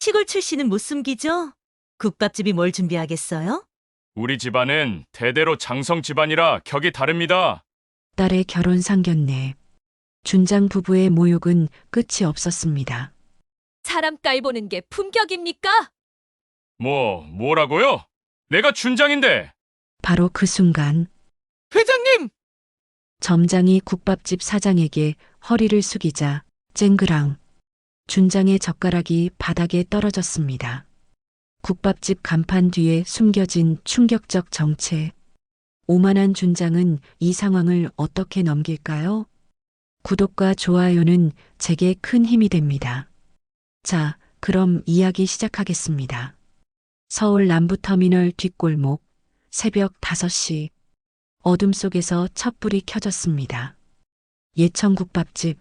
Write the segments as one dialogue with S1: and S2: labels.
S1: 시골 출신은 못 숨기죠? 국밥집이 뭘 준비하겠어요?
S2: 우리 집안은 대대로 장성 집안이라 격이 다릅니다.
S3: 딸의 결혼 상견례. 준장 부부의 모욕은 끝이 없었습니다.
S4: 사람 깔 보는 게 품격입니까?
S2: 뭐라고요? 내가 준장인데.
S3: 바로 그 순간
S2: 회장님!
S3: 점장이 국밥집 사장에게 허리를 숙이자 쨍그랑 준장의 젓가락이 바닥에 떨어졌습니다. 국밥집 간판 뒤에 숨겨진 충격적 정체. 오만한 준장은 이 상황을 어떻게 넘길까요? 구독과 좋아요는 제게 큰 힘이 됩니다. 자, 그럼 이야기 시작하겠습니다. 서울 남부터미널 뒷골목, 새벽 5시. 어둠 속에서 촛불이 켜졌습니다. 예천 국밥집.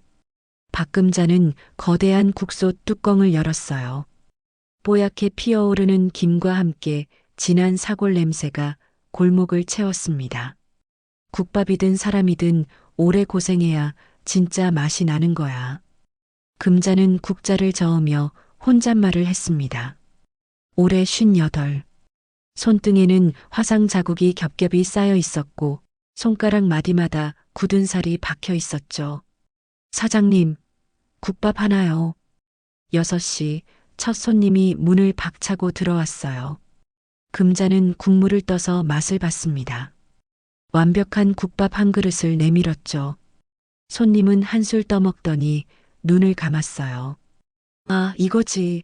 S3: 박금자는 거대한 국소 뚜껑을 열었어요. 뽀얗게 피어오르는 김과 함께 진한 사골 냄새가 골목을 채웠습니다. 국밥이든 사람이든 오래 고생해야 진짜 맛이 나는 거야. 금자는 국자를 저으며 혼잣말을 했습니다. 올해 58. 손등에는 화상 자국이 겹겹이 쌓여 있었고 손가락 마디마다 굳은 살이 박혀 있었죠. 사장님, 국밥 하나요. 6시 첫 손님이 문을 박차고 들어왔어요. 금자는 국물을 떠서 맛을 봤습니다. 완벽한 국밥 한 그릇을 내밀었죠. 손님은 한술 떠먹더니 눈을 감았어요. 아, 이거지.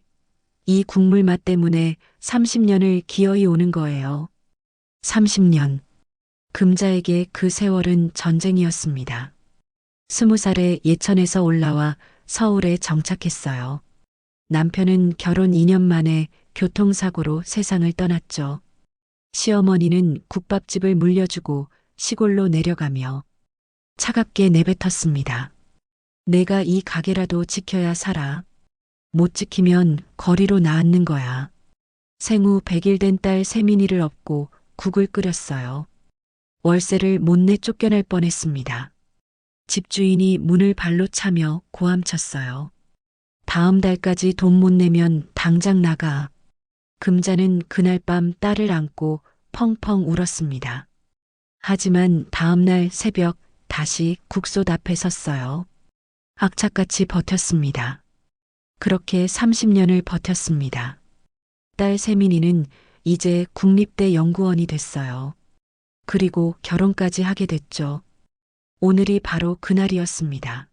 S3: 이 국물 맛 때문에 30년을 기어이 오는 거예요. 30년. 금자에게 그 세월은 전쟁이었습니다. 20살에 예천에서 올라와 서울에 정착했어요. 남편은 결혼 2년 만에 교통사고로 세상을 떠났죠. 시어머니는 국밥집을 물려주고 시골로 내려가며 차갑게 내뱉었습니다. 내가 이 가게라도 지켜야 살아. 못 지키면 거리로 나앉는 거야. 생후 100일 된 딸 세민이를 업고 국을 끓였어요. 월세를 못 내 쫓겨날 뻔했습니다. 집주인이 문을 발로 차며 고함쳤어요. 다음 달까지 돈 못 내면 당장 나가. 금자는 그날 밤 딸을 안고 펑펑 울었습니다. 하지만 다음 날 새벽 다시 국솥 앞에 섰어요. 악착같이 버텼습니다. 그렇게 30년을 버텼습니다. 딸 세민이는 이제 국립대 연구원이 됐어요. 그리고 결혼까지 하게 됐죠. 오늘이 바로 그날이었습니다.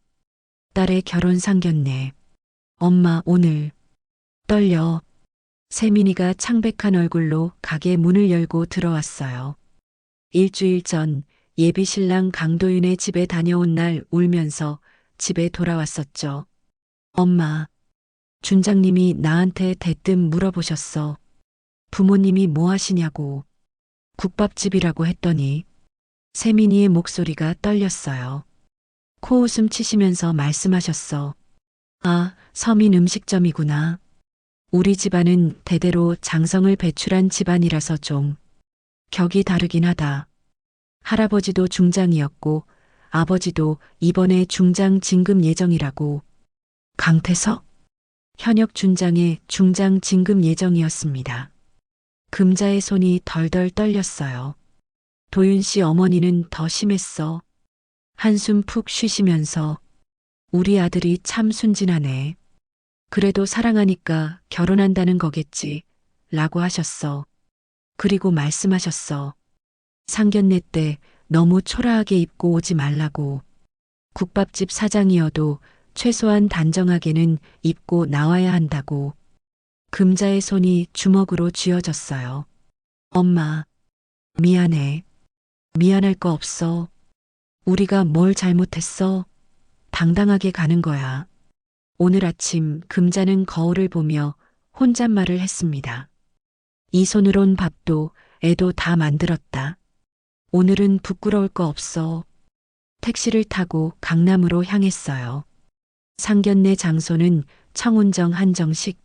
S3: 딸의 결혼 상견례. 엄마, 오늘. 떨려. 세민이가 창백한 얼굴로 가게 문을 열고 들어왔어요. 일주일 전 예비 신랑 강도윤의 집에 다녀온 날 울면서 집에 돌아왔었죠. 엄마, 준장님이 나한테 대뜸 물어보셨어. 부모님이 뭐 하시냐고. 국밥집이라고 했더니 세민이의 목소리가 떨렸어요. 코웃음 치시면서 말씀하셨어. 아, 서민 음식점이구나. 우리 집안은 대대로 장성을 배출한 집안이라서 좀 격이 다르긴 하다. 할아버지도 중장이었고 아버지도 이번에 중장 진급 예정이라고. 강태석? 현역 준장의 중장 진급 예정이었습니다. 금자의 손이 덜덜 떨렸어요. 도윤 씨 어머니는 더 심했어. 한숨 푹 쉬시면서 우리 아들이 참 순진하네. 그래도 사랑하니까 결혼한다는 거겠지. 라고 하셨어. 그리고 말씀하셨어. 상견례 때 너무 초라하게 입고 오지 말라고. 국밥집 사장이어도 최소한 단정하게는 입고 나와야 한다고. 금자의 손이 주먹으로 쥐어졌어요. 엄마, 미안해. 미안할 거 없어. 우리가 뭘 잘못했어? 당당하게 가는 거야. 오늘 아침 금자는 거울을 보며 혼잣말을 했습니다. 이 손으론 밥도 애도 다 만들었다. 오늘은 부끄러울 거 없어. 택시를 타고 강남으로 향했어요. 상견례 장소는 청운정 한정식.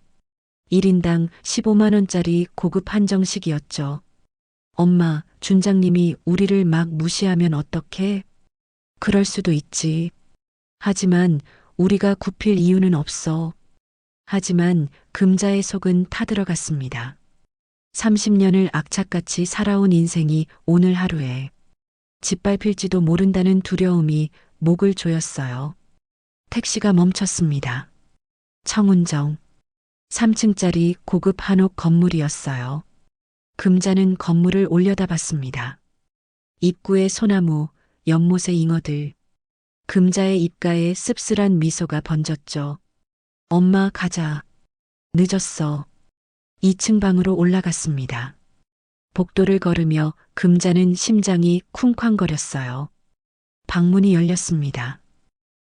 S3: 1인당 15만 원짜리 고급 한정식이었죠. 엄마, 준장님이 우리를 막 무시하면 어떡해? 그럴 수도 있지. 하지만 우리가 굽힐 이유는 없어. 하지만 금자의 속은 타들어갔습니다. 30년을 악착같이 살아온 인생이 오늘 하루에 짓밟힐지도 모른다는 두려움이 목을 조였어요. 택시가 멈췄습니다. 청운정 3층짜리 고급 한옥 건물이었어요. 금자는 건물을 올려다봤습니다. 입구에 소나무, 연못의 잉어들. 금자의 입가에 씁쓸한 미소가 번졌죠. 엄마 가자. 늦었어. 2층 방으로 올라갔습니다. 복도를 걸으며 금자는 심장이 쿵쾅거렸어요. 방문이 열렸습니다.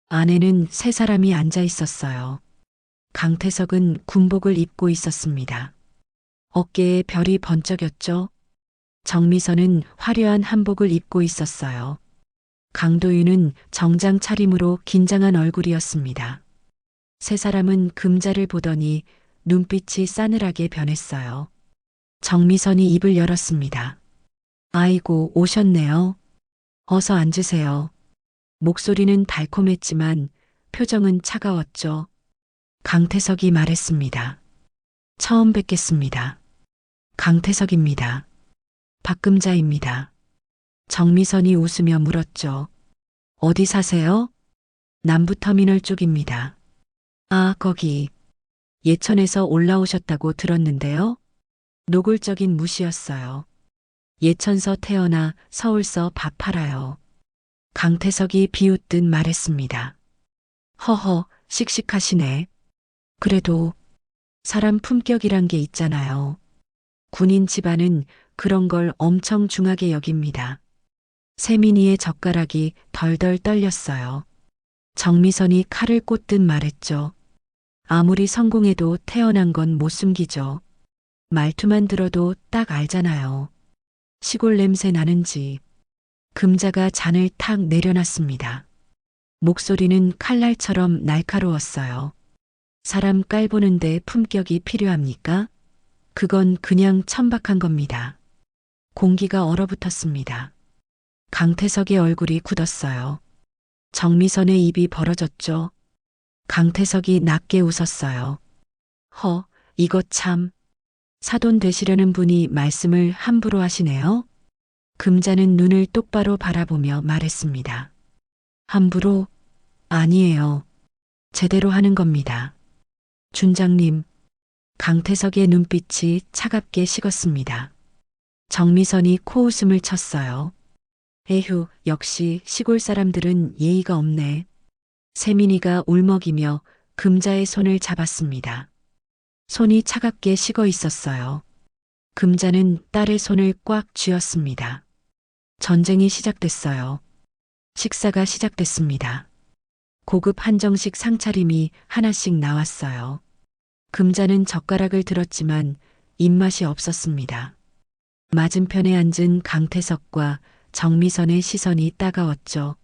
S3: 안에는 세 사람이 앉아 있었어요. 강태석은 군복을 입고 있었습니다. 어깨에 별이 번쩍였죠. 정미선은 화려한 한복을 입고 있었어요. 강도윤은 정장 차림으로 긴장한 얼굴이었습니다. 세 사람은 금자를 보더니 눈빛이 싸늘하게 변했어요. 정미선이 입을 열었습니다. 아이고, 오셨네요. 어서 앉으세요. 목소리는 달콤했지만 표정은 차가웠죠. 강태석이 말했습니다. 처음 뵙겠습니다. 강태석입니다. 박금자입니다. 정미선이 웃으며 물었죠. 어디 사세요? 남부터미널 쪽입니다. 아, 거기. 예천에서 올라오셨다고 들었는데요. 노골적인 무시였어요. 예천서 태어나 서울서 밥 팔아요. 강태석이 비웃듯 말했습니다. 허허, 씩씩하시네. 그래도 사람 품격이란 게 있잖아요. 군인 집안은 그런 걸 엄청 중하게 여깁니다. 세민이의 젓가락이 덜덜 떨렸어요. 정미선이 칼을 꽂듯 말했죠. 아무리 성공해도 태어난 건 못 숨기죠. 말투만 들어도 딱 알잖아요. 시골 냄새 나는 집. 금자가 잔을 탁 내려놨습니다. 목소리는 칼날처럼 날카로웠어요. 사람 깔보는데 품격이 필요합니까? 그건 그냥 천박한 겁니다. 공기가 얼어붙었습니다. 강태석의 얼굴이 굳었어요. 정미선의 입이 벌어졌죠. 강태석이 낮게 웃었어요. 이거 참. 사돈 되시려는 분이 말씀을 함부로 하시네요. 금자는 눈을 똑바로 바라보며 말했습니다. 함부로? 아니에요. 제대로 하는 겁니다. 준장님. 강태석의 눈빛이 차갑게 식었습니다. 정미선이 코웃음을 쳤어요. 에휴, 역시 시골 사람들은 예의가 없네. 세민이가 울먹이며 금자의 손을 잡았습니다. 손이 차갑게 식어 있었어요. 금자는 딸의 손을 꽉 쥐었습니다. 전쟁이 시작됐어요. 식사가 시작됐습니다. 고급 한정식 상차림이 하나씩 나왔어요. 금자는 젓가락을 들었지만 입맛이 없었습니다. 맞은편에 앉은 강태석과 정미선의 시선이 따가웠죠.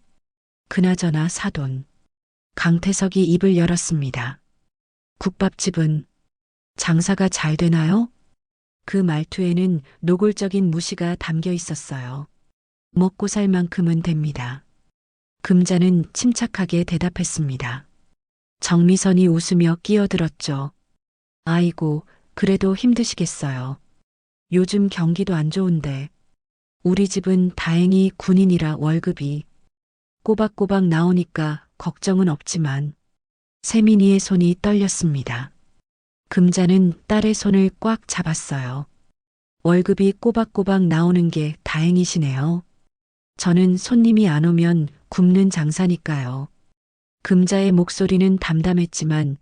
S3: 그나저나 사돈. 강태석이 입을 열었습니다. 국밥집은 장사가 잘 되나요? 그 말투에는 노골적인 무시가 담겨 있었어요. 먹고 살 만큼은 됩니다. 금자는 침착하게 대답했습니다. 정미선이 웃으며 끼어들었죠. 아이고, 그래도 힘드시겠어요. 요즘 경기도 안 좋은데. 우리 집은 다행히 군인이라 월급이 꼬박꼬박 나오니까 걱정은 없지만. 세민이의 손이 떨렸습니다. 금자는 딸의 손을 꽉 잡았어요. 월급이 꼬박꼬박 나오는 게 다행이시네요. 저는 손님이 안 오면 굶는 장사니까요. 금자의 목소리는 담담했지만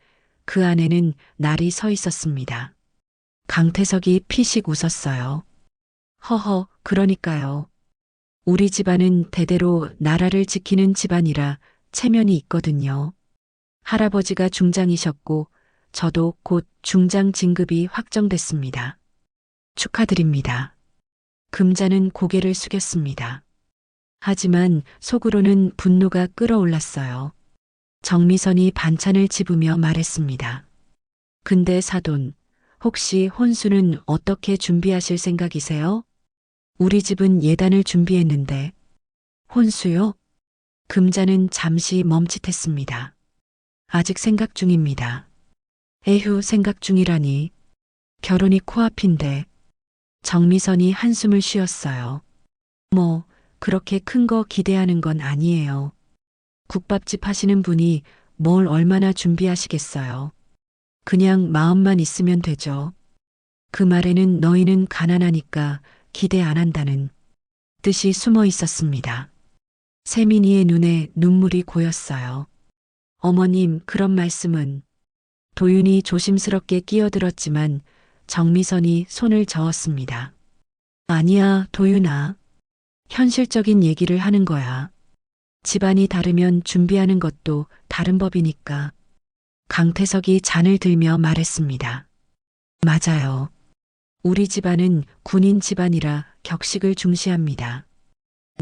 S3: 그 안에는 날이 서 있었습니다. 강태석이 피식 웃었어요. 허허, 그러니까요. 우리 집안은 대대로 나라를 지키는 집안이라 체면이 있거든요. 할아버지가 중장이셨고 저도 곧 중장 진급이 확정됐습니다. 축하드립니다. 금자는 고개를 숙였습니다. 하지만 속으로는 분노가 끓어올랐어요. 정미선이 반찬을 집으며 말했습니다. 근데 사돈, 혹시 혼수는 어떻게 준비하실 생각이세요? 우리 집은 예단을 준비했는데. 혼수요? 금자는 잠시 멈칫했습니다. 아직 생각 중입니다. 에휴 생각 중이라니. 결혼이 코앞인데. 정미선이 한숨을 쉬었어요. 뭐 그렇게 큰 거 기대하는 건 아니에요. 국밥집 하시는 분이 뭘 얼마나 준비하시겠어요. 그냥 마음만 있으면 되죠. 그 말에는 너희는 가난하니까 기대 안 한다는 뜻이 숨어 있었습니다. 세민이의 눈에 눈물이 고였어요. 어머님, 그런 말씀은. 도윤이 조심스럽게 끼어들었지만 정미선이 손을 저었습니다. 아니야, 도윤아. 현실적인 얘기를 하는 거야. 집안이 다르면 준비하는 것도 다른 법이니까. 강태석이 잔을 들며 말했습니다. 맞아요. 우리 집안은 군인 집안이라 격식을 중시합니다.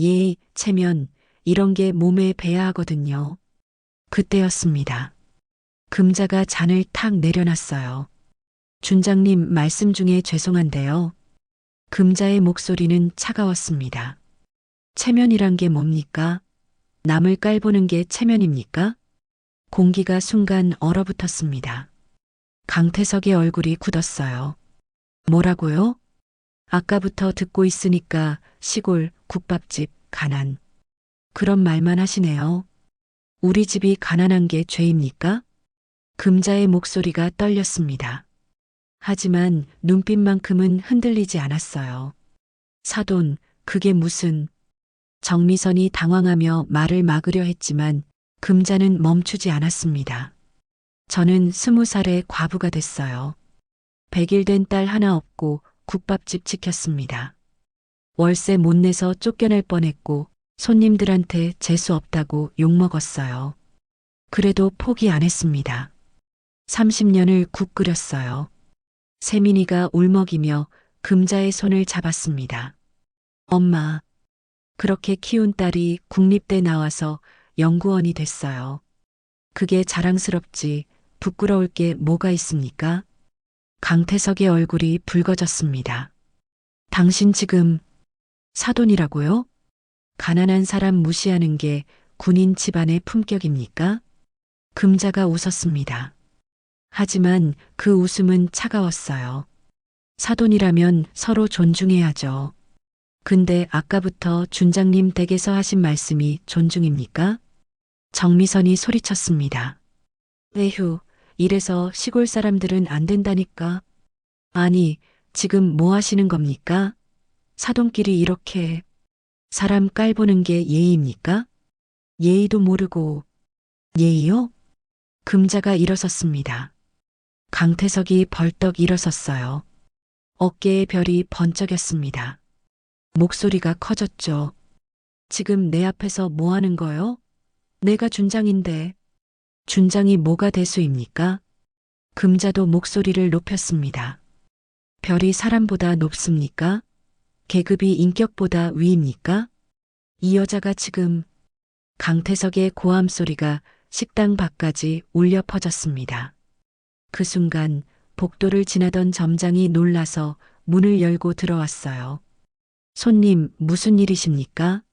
S3: 예, 체면, 이런 게 몸에 배야 하거든요. 그때였습니다. 금자가 잔을 탁 내려놨어요. 준장님 말씀 중에 죄송한데요. 금자의 목소리는 차가웠습니다. 체면이란 게 뭡니까? 남을 깔보는 게 체면입니까? 공기가 순간 얼어붙었습니다. 강태석의 얼굴이 굳었어요. 뭐라고요? 아까부터 듣고 있으니까 시골, 국밥집, 가난. 그런 말만 하시네요. 우리 집이 가난한 게 죄입니까? 금자의 목소리가 떨렸습니다. 하지만 눈빛만큼은 흔들리지 않았어요. 사돈, 그게 무슨... 정미선이 당황하며 말을 막으려 했지만 금자는 멈추지 않았습니다. 저는 20살에 과부가 됐어요. 100일 된 딸 하나 없고 국밥집 지켰습니다. 월세 못 내서 쫓겨날 뻔했고 손님들한테 재수 없다고 욕먹었어요. 그래도 포기 안 했습니다. 30년을 국 끓였어요. 세민이가 울먹이며 금자의 손을 잡았습니다. 엄마, 그렇게 키운 딸이 국립대 나와서 연구원이 됐어요. 그게 자랑스럽지 부끄러울 게 뭐가 있습니까? 강태석의 얼굴이 붉어졌습니다. 당신 지금 사돈이라고요? 가난한 사람 무시하는 게 군인 집안의 품격입니까? 금자가 웃었습니다. 하지만 그 웃음은 차가웠어요. 사돈이라면 서로 존중해야죠. 근데 아까부터 준장님 댁에서 하신 말씀이 존중입니까? 정미선이 소리쳤습니다. 에휴, 이래서 시골 사람들은 안 된다니까. 아니, 지금 뭐 하시는 겁니까? 사돈끼리 이렇게 사람 깔보는 게 예의입니까? 예의도 모르고. 예의요? 금자가 일어섰습니다. 강태석이 벌떡 일어섰어요. 어깨에 별이 번쩍였습니다. 목소리가 커졌죠. 지금 내 앞에서 뭐 하는 거요? 내가 준장인데. 준장이 뭐가 대수입니까? 금자도 목소리를 높였습니다. 별이 사람보다 높습니까? 계급이 인격보다 위입니까? 이 여자가 지금... 강태석의 고함 소리가 식당 밖까지 울려 퍼졌습니다. 그 순간 복도를 지나던 점장이 놀라서 문을 열고 들어왔어요. 손님, 무슨 일이십니까?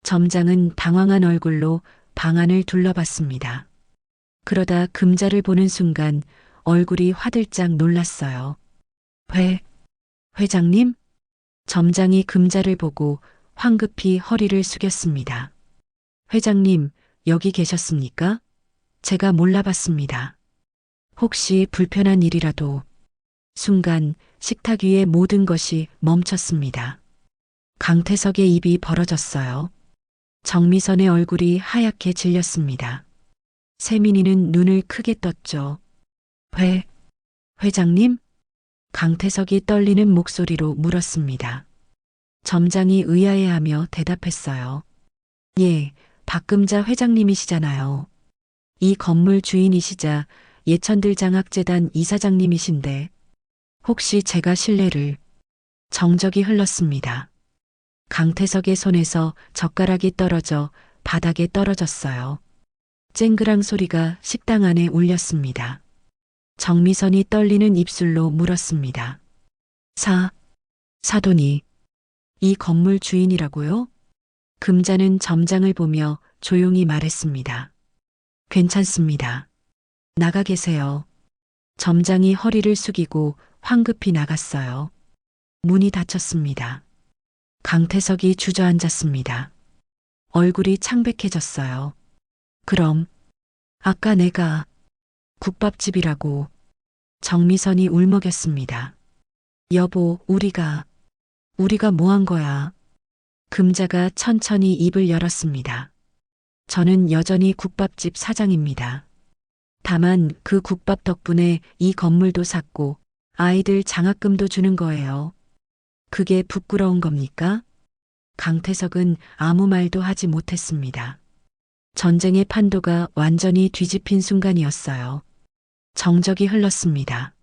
S3: 점장은 당황한 얼굴로 방 안을 둘러봤습니다. 그러다 금자를 보는 순간 얼굴이 화들짝 놀랐어요. 회장님? 점장이 금자를 보고 황급히 허리를 숙였습니다. 회장님, 여기 계셨습니까? 제가 몰라봤습니다. 혹시 불편한 일이라도... 순간 식탁 위의 모든 것이 멈췄습니다. 강태석의 입이 벌어졌어요. 정미선의 얼굴이 하얗게 질렸습니다. 세민이는 눈을 크게 떴죠. 회장님? 강태석이 떨리는 목소리로 물었습니다. 점장이 의아해하며 대답했어요. 예, 박금자 회장님이시잖아요. 이 건물 주인이시자 예천들장학재단 이사장님이신데 혹시 제가 실례를... 정적이 흘렀습니다. 강태석의 손에서 젓가락이 떨어져 바닥에 떨어졌어요. 쨍그랑 소리가 식당 안에 울렸습니다. 정미선이 떨리는 입술로 물었습니다. 사돈이 이 건물 주인이라고요? 금자는 점장을 보며 조용히 말했습니다. 괜찮습니다. 나가 계세요. 점장이 허리를 숙이고 황급히 나갔어요. 문이 닫혔습니다. 강태석이 주저앉았습니다. 얼굴이 창백해졌어요. 그럼 아까 내가 국밥집이라고. 정미선이 울먹였습니다. 여보, 우리가 뭐 한 거야? 금자가 천천히 입을 열었습니다. 저는 여전히 국밥집 사장입니다. 다만 그 국밥 덕분에 이 건물도 샀고 아이들 장학금도 주는 거예요. 그게 부끄러운 겁니까? 강태석은 아무 말도 하지 못했습니다. 전쟁의 판도가 완전히 뒤집힌 순간이었어요. 정적이 흘렀습니다.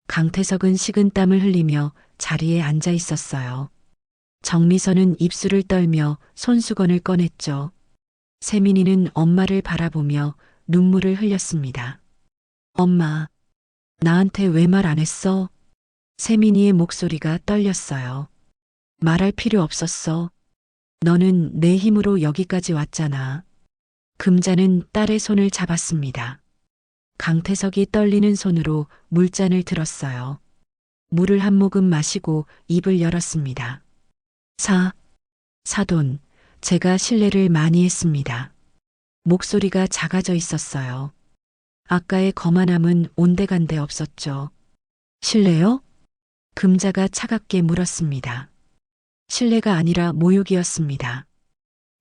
S3: 강태석은 식은땀을 흘리며 자리에 앉아 있었어요. 정미선은 입술을 떨며 손수건을 꺼냈죠. 세민이는 엄마를 바라보며 눈물을 흘렸습니다. 엄마, 나한테 왜 말 안 했어? 세민이의 목소리가 떨렸어요. 말할 필요 없었어. 너는 내 힘으로 여기까지 왔잖아. 금자는 딸의 손을 잡았습니다. 강태석이 떨리는 손으로 물잔을 들었어요. 물을 한 모금 마시고 입을 열었습니다. 사돈, 제가 실례를 많이 했습니다. 목소리가 작아져 있었어요. 아까의 거만함은 온데간데 없었죠. 실례요? 금자가 차갑게 물었습니다. 실례가 아니라 모욕이었습니다.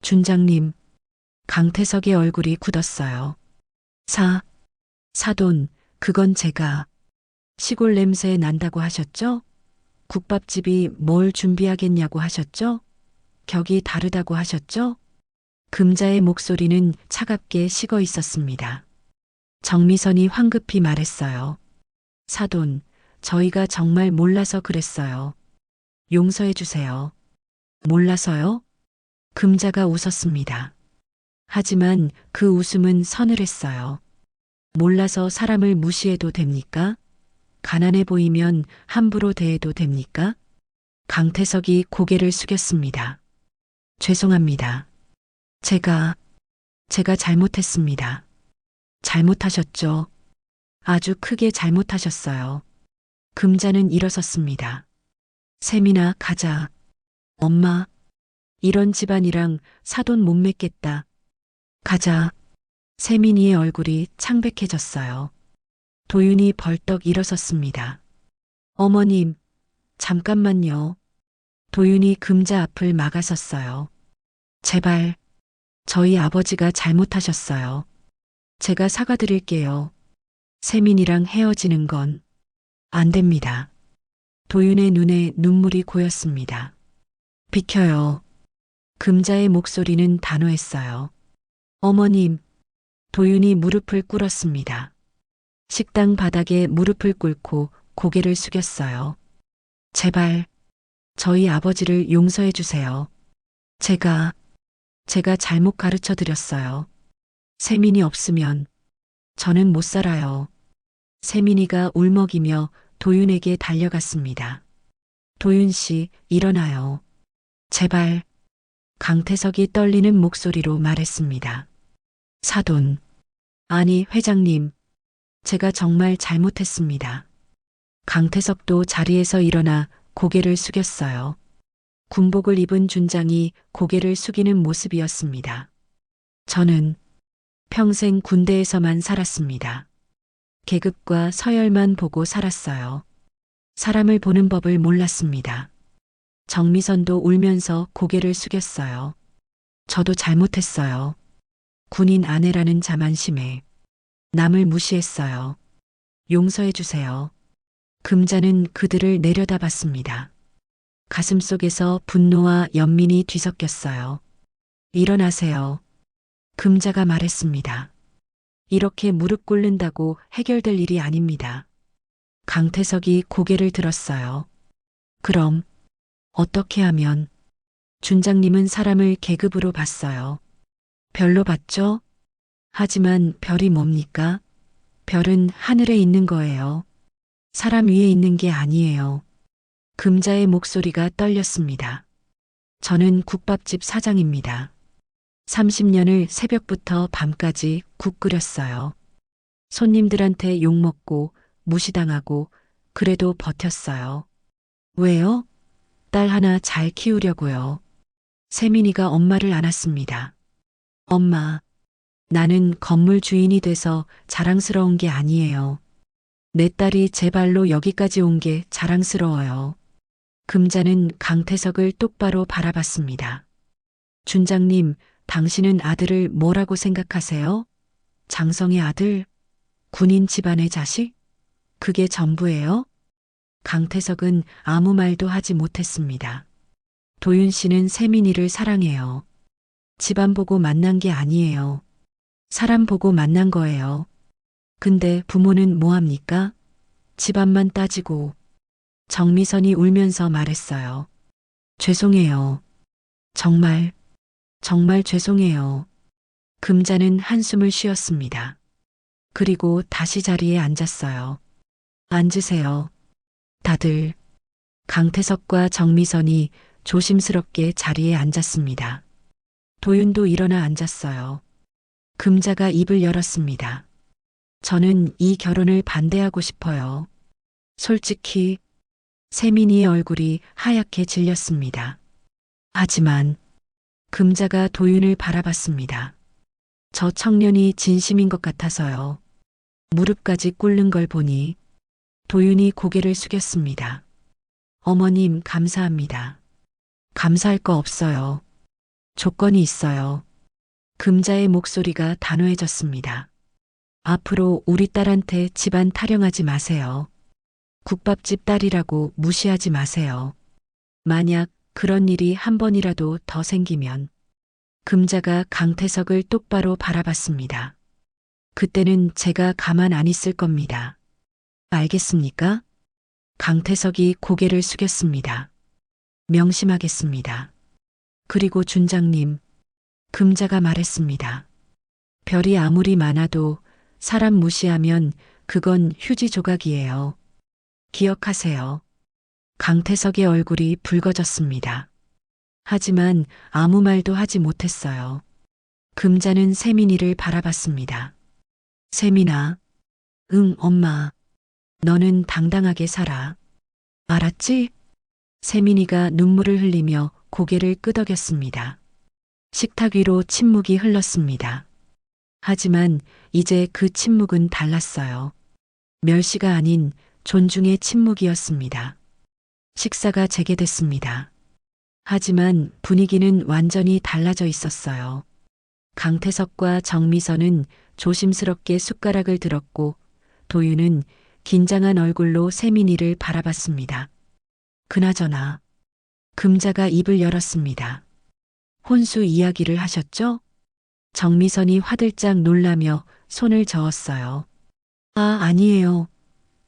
S3: 준장님, 강태석의 얼굴이 굳었어요. 사돈, 그건 제가 시골 냄새 난다고 하셨죠? 국밥집이 뭘 준비하겠냐고 하셨죠? 격이 다르다고 하셨죠? 금자의 목소리는 차갑게 식어 있었습니다. 정미선이 황급히 말했어요. 사돈, 저희가 정말 몰라서 그랬어요. 용서해 주세요. 몰라서요? 금자가 웃었습니다. 하지만 그 웃음은 서늘했어요. 몰라서 사람을 무시해도 됩니까? 가난해 보이면 함부로 대해도 됩니까? 강태석이 고개를 숙였습니다. 죄송합니다. 제가 잘못했습니다. 잘못하셨죠? 아주 크게 잘못하셨어요. 금자는 일어섰습니다. 세민아, 가자. 엄마, 이런 집안이랑 사돈 못 맺겠다. 가자. 세민이의 얼굴이 창백해졌어요. 도윤이 벌떡 일어섰습니다. 어머님, 잠깐만요. 도윤이 금자 앞을 막아섰어요. 제발, 저희 아버지가 잘못하셨어요. 제가 사과드릴게요. 세민이랑 헤어지는 건 안 됩니다. 도윤의 눈에 눈물이 고였습니다. 비켜요. 금자의 목소리는 단호했어요. 어머님, 도윤이 무릎을 꿇었습니다. 식당 바닥에 무릎을 꿇고 고개를 숙였어요. 제발, 저희 아버지를 용서해 주세요. 제가 잘못 가르쳐 드렸어요. 세민이 없으면 저는 못 살아요. 세민이가 울먹이며 도윤에게 달려갔습니다. 도윤 씨, 일어나요. 제발. 강태석이 떨리는 목소리로 말했습니다. 사돈. 아니, 회장님. 제가 정말 잘못했습니다. 강태석도 자리에서 일어나 고개를 숙였어요. 군복을 입은 준장이 고개를 숙이는 모습이었습니다. 저는 평생 군대에서만 살았습니다. 계급과 서열만 보고 살았어요. 사람을 보는 법을 몰랐습니다. 정미선도 울면서 고개를 숙였어요. 저도 잘못했어요. 군인 아내라는 자만심에 남을 무시했어요. 용서해 주세요. 금자는 그들을 내려다봤습니다. 가슴속에서 분노와 연민이 뒤섞였어요. 일어나세요. 금자가 말했습니다. 이렇게 무릎 꿇는다고 해결될 일이 아닙니다. 강태석이 고개를 들었어요. 그럼 어떻게 하면? 준장님은 사람을 계급으로 봤어요. 별로 봤죠? 하지만 별이 뭡니까? 별은 하늘에 있는 거예요. 사람 위에 있는 게 아니에요. 금자의 목소리가 떨렸습니다. 저는 국밥집 사장입니다. 30년을 새벽부터 밤까지 국 끓였어요. 손님들한테 욕먹고 무시당하고 그래도 버텼어요. 왜요? 딸 하나 잘 키우려고요. 세민이가 엄마를 안았습니다. 엄마, 나는 건물 주인이 돼서 자랑스러운 게 아니에요. 내 딸이 제 발로 여기까지 온 게 자랑스러워요. 금자는 강태석을 똑바로 바라봤습니다. 준장님, 당신은 아들을 뭐라고 생각하세요? 장성의 아들? 군인 집안의 자식? 그게 전부예요? 강태석은 아무 말도 하지 못했습니다. 도윤 씨는 세민이를 사랑해요. 집안 보고 만난 게 아니에요. 사람 보고 만난 거예요. 근데 부모는 뭐합니까? 집안만 따지고. 정미선이 울면서 말했어요. 죄송해요. 정말 죄송해요. 금자는 한숨을 쉬었습니다. 그리고 다시 자리에 앉았어요. 앉으세요. 다들. 강태석과 정미선이 조심스럽게 자리에 앉았습니다. 도윤도 일어나 앉았어요. 금자가 입을 열었습니다. 저는 이 결혼을 반대하고 싶어요. 솔직히 세민이의 얼굴이 하얗게 질렸습니다. 하지만 금자가 도윤을 바라봤습니다. 저 청년이 진심인 것 같아서요. 무릎까지 꿇는 걸 보니 도윤이 고개를 숙였습니다. 어머님 감사합니다. 감사할 거 없어요. 조건이 있어요. 금자의 목소리가 단호해졌습니다. 앞으로 우리 딸한테 집안 타령하지 마세요. 국밥집 딸이라고 무시하지 마세요. 만약 그런 일이 한 번이라도 더 생기면. 금자가 강태석을 똑바로 바라봤습니다. 그때는 제가 가만 안 있을 겁니다. 알겠습니까? 강태석이 고개를 숙였습니다. 명심하겠습니다. 그리고 준장님, 금자가 말했습니다. 별이 아무리 많아도 사람 무시하면 그건 휴지 조각이에요. 기억하세요. 강태석의 얼굴이 붉어졌습니다. 하지만 아무 말도 하지 못했어요. 금자는 세민이를 바라봤습니다. 세민아, 응, 엄마. 너는 당당하게 살아. 알았지? 세민이가 눈물을 흘리며 고개를 끄덕였습니다. 식탁 위로 침묵이 흘렀습니다. 하지만 이제 그 침묵은 달랐어요. 멸시가 아닌 존중의 침묵이었습니다. 식사가 재개됐습니다. 하지만 분위기는 완전히 달라져 있었어요. 강태석과 정미선은 조심스럽게 숟가락을 들었고 도윤은 긴장한 얼굴로 세민이를 바라봤습니다. 그나저나 금자가 입을 열었습니다. 혼수 이야기를 하셨죠? 정미선이 화들짝 놀라며 손을 저었어요. 아니에요.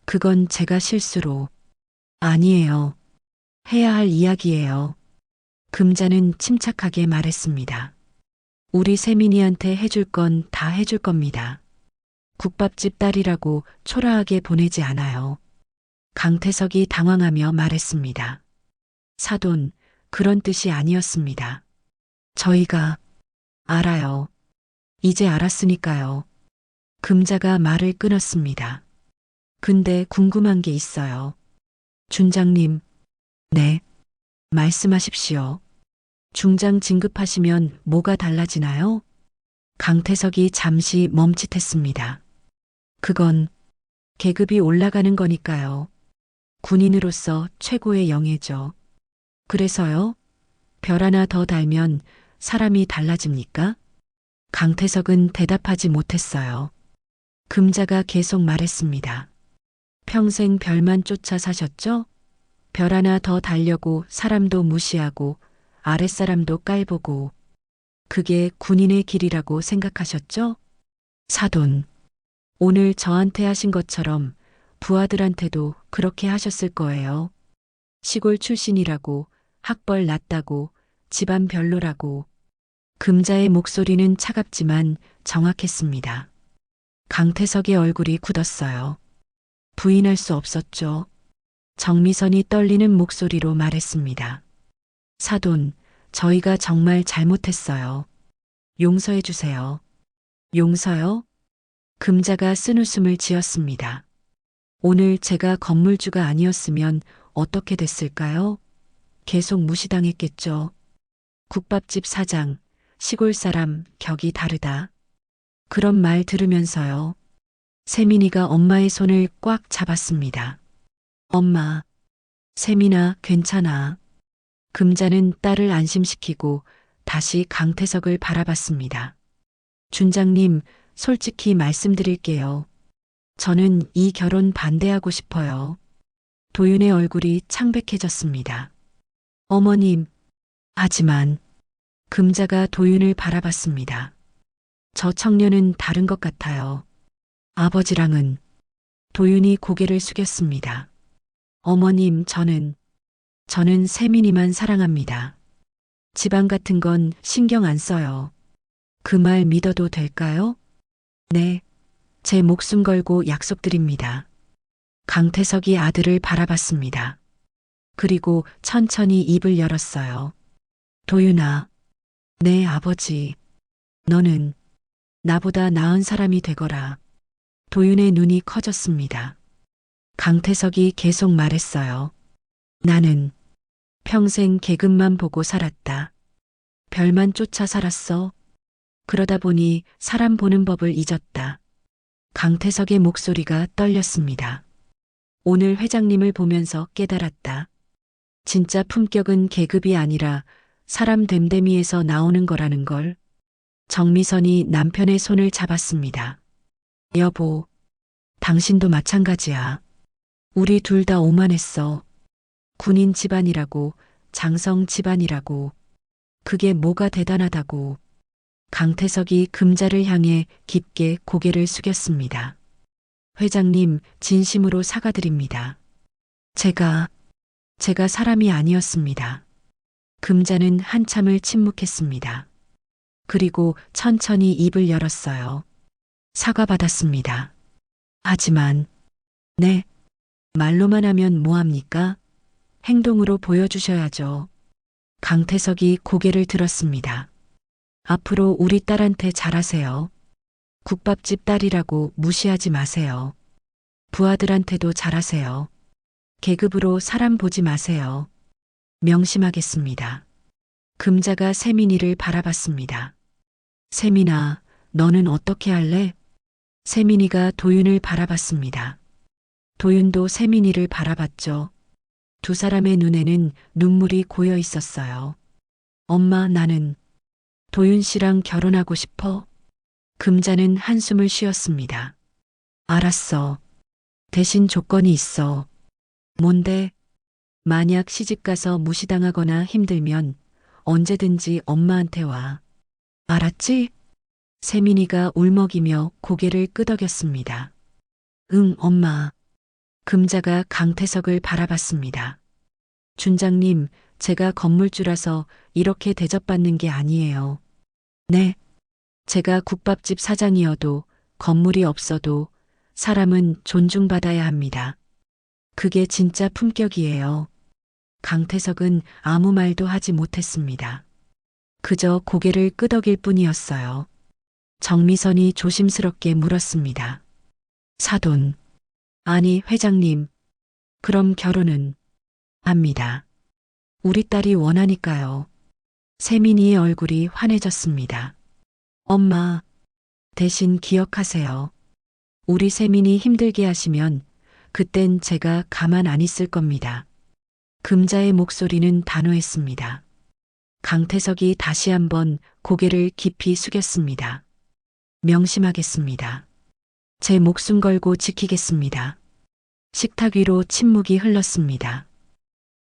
S3: 그건 제가 실수로. 아니에요. 해야 할 이야기예요. 금자는 침착하게 말했습니다. 우리 세민이한테 해줄 건 다 해줄 겁니다. 국밥집 딸이라고 초라하게 보내지 않아요. 강태석이 당황하며 말했습니다. 사돈, 그런 뜻이 아니었습니다. 저희가 알아요. 이제 알았으니까요. 금자가 말을 끊었습니다. 근데 궁금한 게 있어요. 준장님. 네. 말씀하십시오. 중장 진급하시면 뭐가 달라지나요? 강태석이 잠시 멈칫했습니다. 그건 계급이 올라가는 거니까요. 군인으로서 최고의 영예죠. 그래서요? 별 하나 더 달면 사람이 달라집니까? 강태석은 대답하지 못했어요. 금자가 계속 말했습니다. 평생 별만 쫓아 사셨죠? 별 하나 더 달려고 사람도 무시하고 아랫사람도 깔보고 그게 군인의 길이라고 생각하셨죠? 사돈, 오늘 저한테 하신 것처럼 부하들한테도 그렇게 하셨을 거예요. 시골 출신이라고 학벌 낮다고 집안 별로라고. 금자의 목소리는 차갑지만 정확했습니다. 강태석의 얼굴이 굳었어요. 부인할 수 없었죠. 정미선이 떨리는 목소리로 말했습니다. 사돈, 저희가 정말 잘못했어요. 용서해 주세요. 용서요? 금자가 쓴웃음을 지었습니다. 오늘 제가 건물주가 아니었으면 어떻게 됐을까요? 계속 무시당했겠죠. 국밥집 사장, 시골 사람, 격이 다르다. 그런 말 들으면서요. 세민이가 엄마의 손을 꽉 잡았습니다. 엄마, 세민아, 괜찮아. 금자는 딸을 안심시키고 다시 강태석을 바라봤습니다. 준장님, 솔직히 말씀드릴게요. 저는 이 결혼 반대하고 싶어요. 도윤의 얼굴이 창백해졌습니다. 어머님, 하지만 금자가 도윤을 바라봤습니다. 저 청년은 다른 것 같아요. 아버지랑은 도윤이 고개를 숙였습니다. 어머님, 저는 세민이만 사랑합니다. 집안 같은 건 신경 안 써요. 그 말 믿어도 될까요? 네, 제 목숨 걸고 약속드립니다. 강태석이 아들을 바라봤습니다. 그리고 천천히 입을 열었어요. 도윤아, 네 아버지, 너는 나보다 나은 사람이 되거라. 도윤의 눈이 커졌습니다. 강태석이 계속 말했어요. 나는 평생 계급만 보고 살았다. 별만 쫓아 살았어. 그러다 보니 사람 보는 법을 잊었다. 강태석의 목소리가 떨렸습니다. 오늘 회장님을 보면서 깨달았다. 진짜 품격은 계급이 아니라 사람 됨됨이에서 나오는 거라는 걸. 정미선이 남편의 손을 잡았습니다. 여보, 당신도 마찬가지야. 우리 둘 다 오만했어. 군인 집안이라고, 장성 집안이라고. 그게 뭐가 대단하다고. 강태석이 금자를 향해 깊게 고개를 숙였습니다. 회장님, 진심으로 사과드립니다. 제가 사람이 아니었습니다. 금자는 한참을 침묵했습니다. 그리고 천천히 입을 열었어요. 사과받았습니다. 하지만, 네, 말로만 하면 뭐합니까? 행동으로 보여주셔야죠. 강태석이 고개를 들었습니다. 앞으로 우리 딸한테 잘하세요. 국밥집 딸이라고 무시하지 마세요. 부하들한테도 잘하세요. 계급으로 사람 보지 마세요. 명심하겠습니다. 금자가 세민이를 바라봤습니다. 세민아, 너는 어떻게 할래? 세민이가 도윤을 바라봤습니다. 도윤도 세민이를 바라봤죠. 두 사람의 눈에는 눈물이 고여 있었어요. 엄마, 나는 도윤 씨랑 결혼하고 싶어. 금자는 한숨을 쉬었습니다. 알았어. 대신 조건이 있어. 뭔데? 만약 시집가서 무시당하거나 힘들면 언제든지 엄마한테 와. 알았지? 세민이가 울먹이며 고개를 끄덕였습니다. 응, 엄마. 금자가 강태석을 바라봤습니다. 준장님, 제가 건물주라서 이렇게 대접받는 게 아니에요. 네. 제가 국밥집 사장이어도 건물이 없어도 사람은 존중받아야 합니다. 그게 진짜 품격이에요. 강태석은 아무 말도 하지 못했습니다. 그저 고개를 끄덕일 뿐이었어요. 정미선이 조심스럽게 물었습니다. 사돈. 아니, 회장님. 그럼 결혼은? 합니다. 우리 딸이 원하니까요. 세민이의 얼굴이 환해졌습니다. 엄마, 대신 기억하세요. 우리 세민이 힘들게 하시면 그땐 제가 가만 안 있을 겁니다. 금자의 목소리는 단호했습니다. 강태석이 다시 한번 고개를 깊이 숙였습니다. 명심하겠습니다. 제 목숨 걸고 지키겠습니다. 식탁 위로 침묵이 흘렀습니다.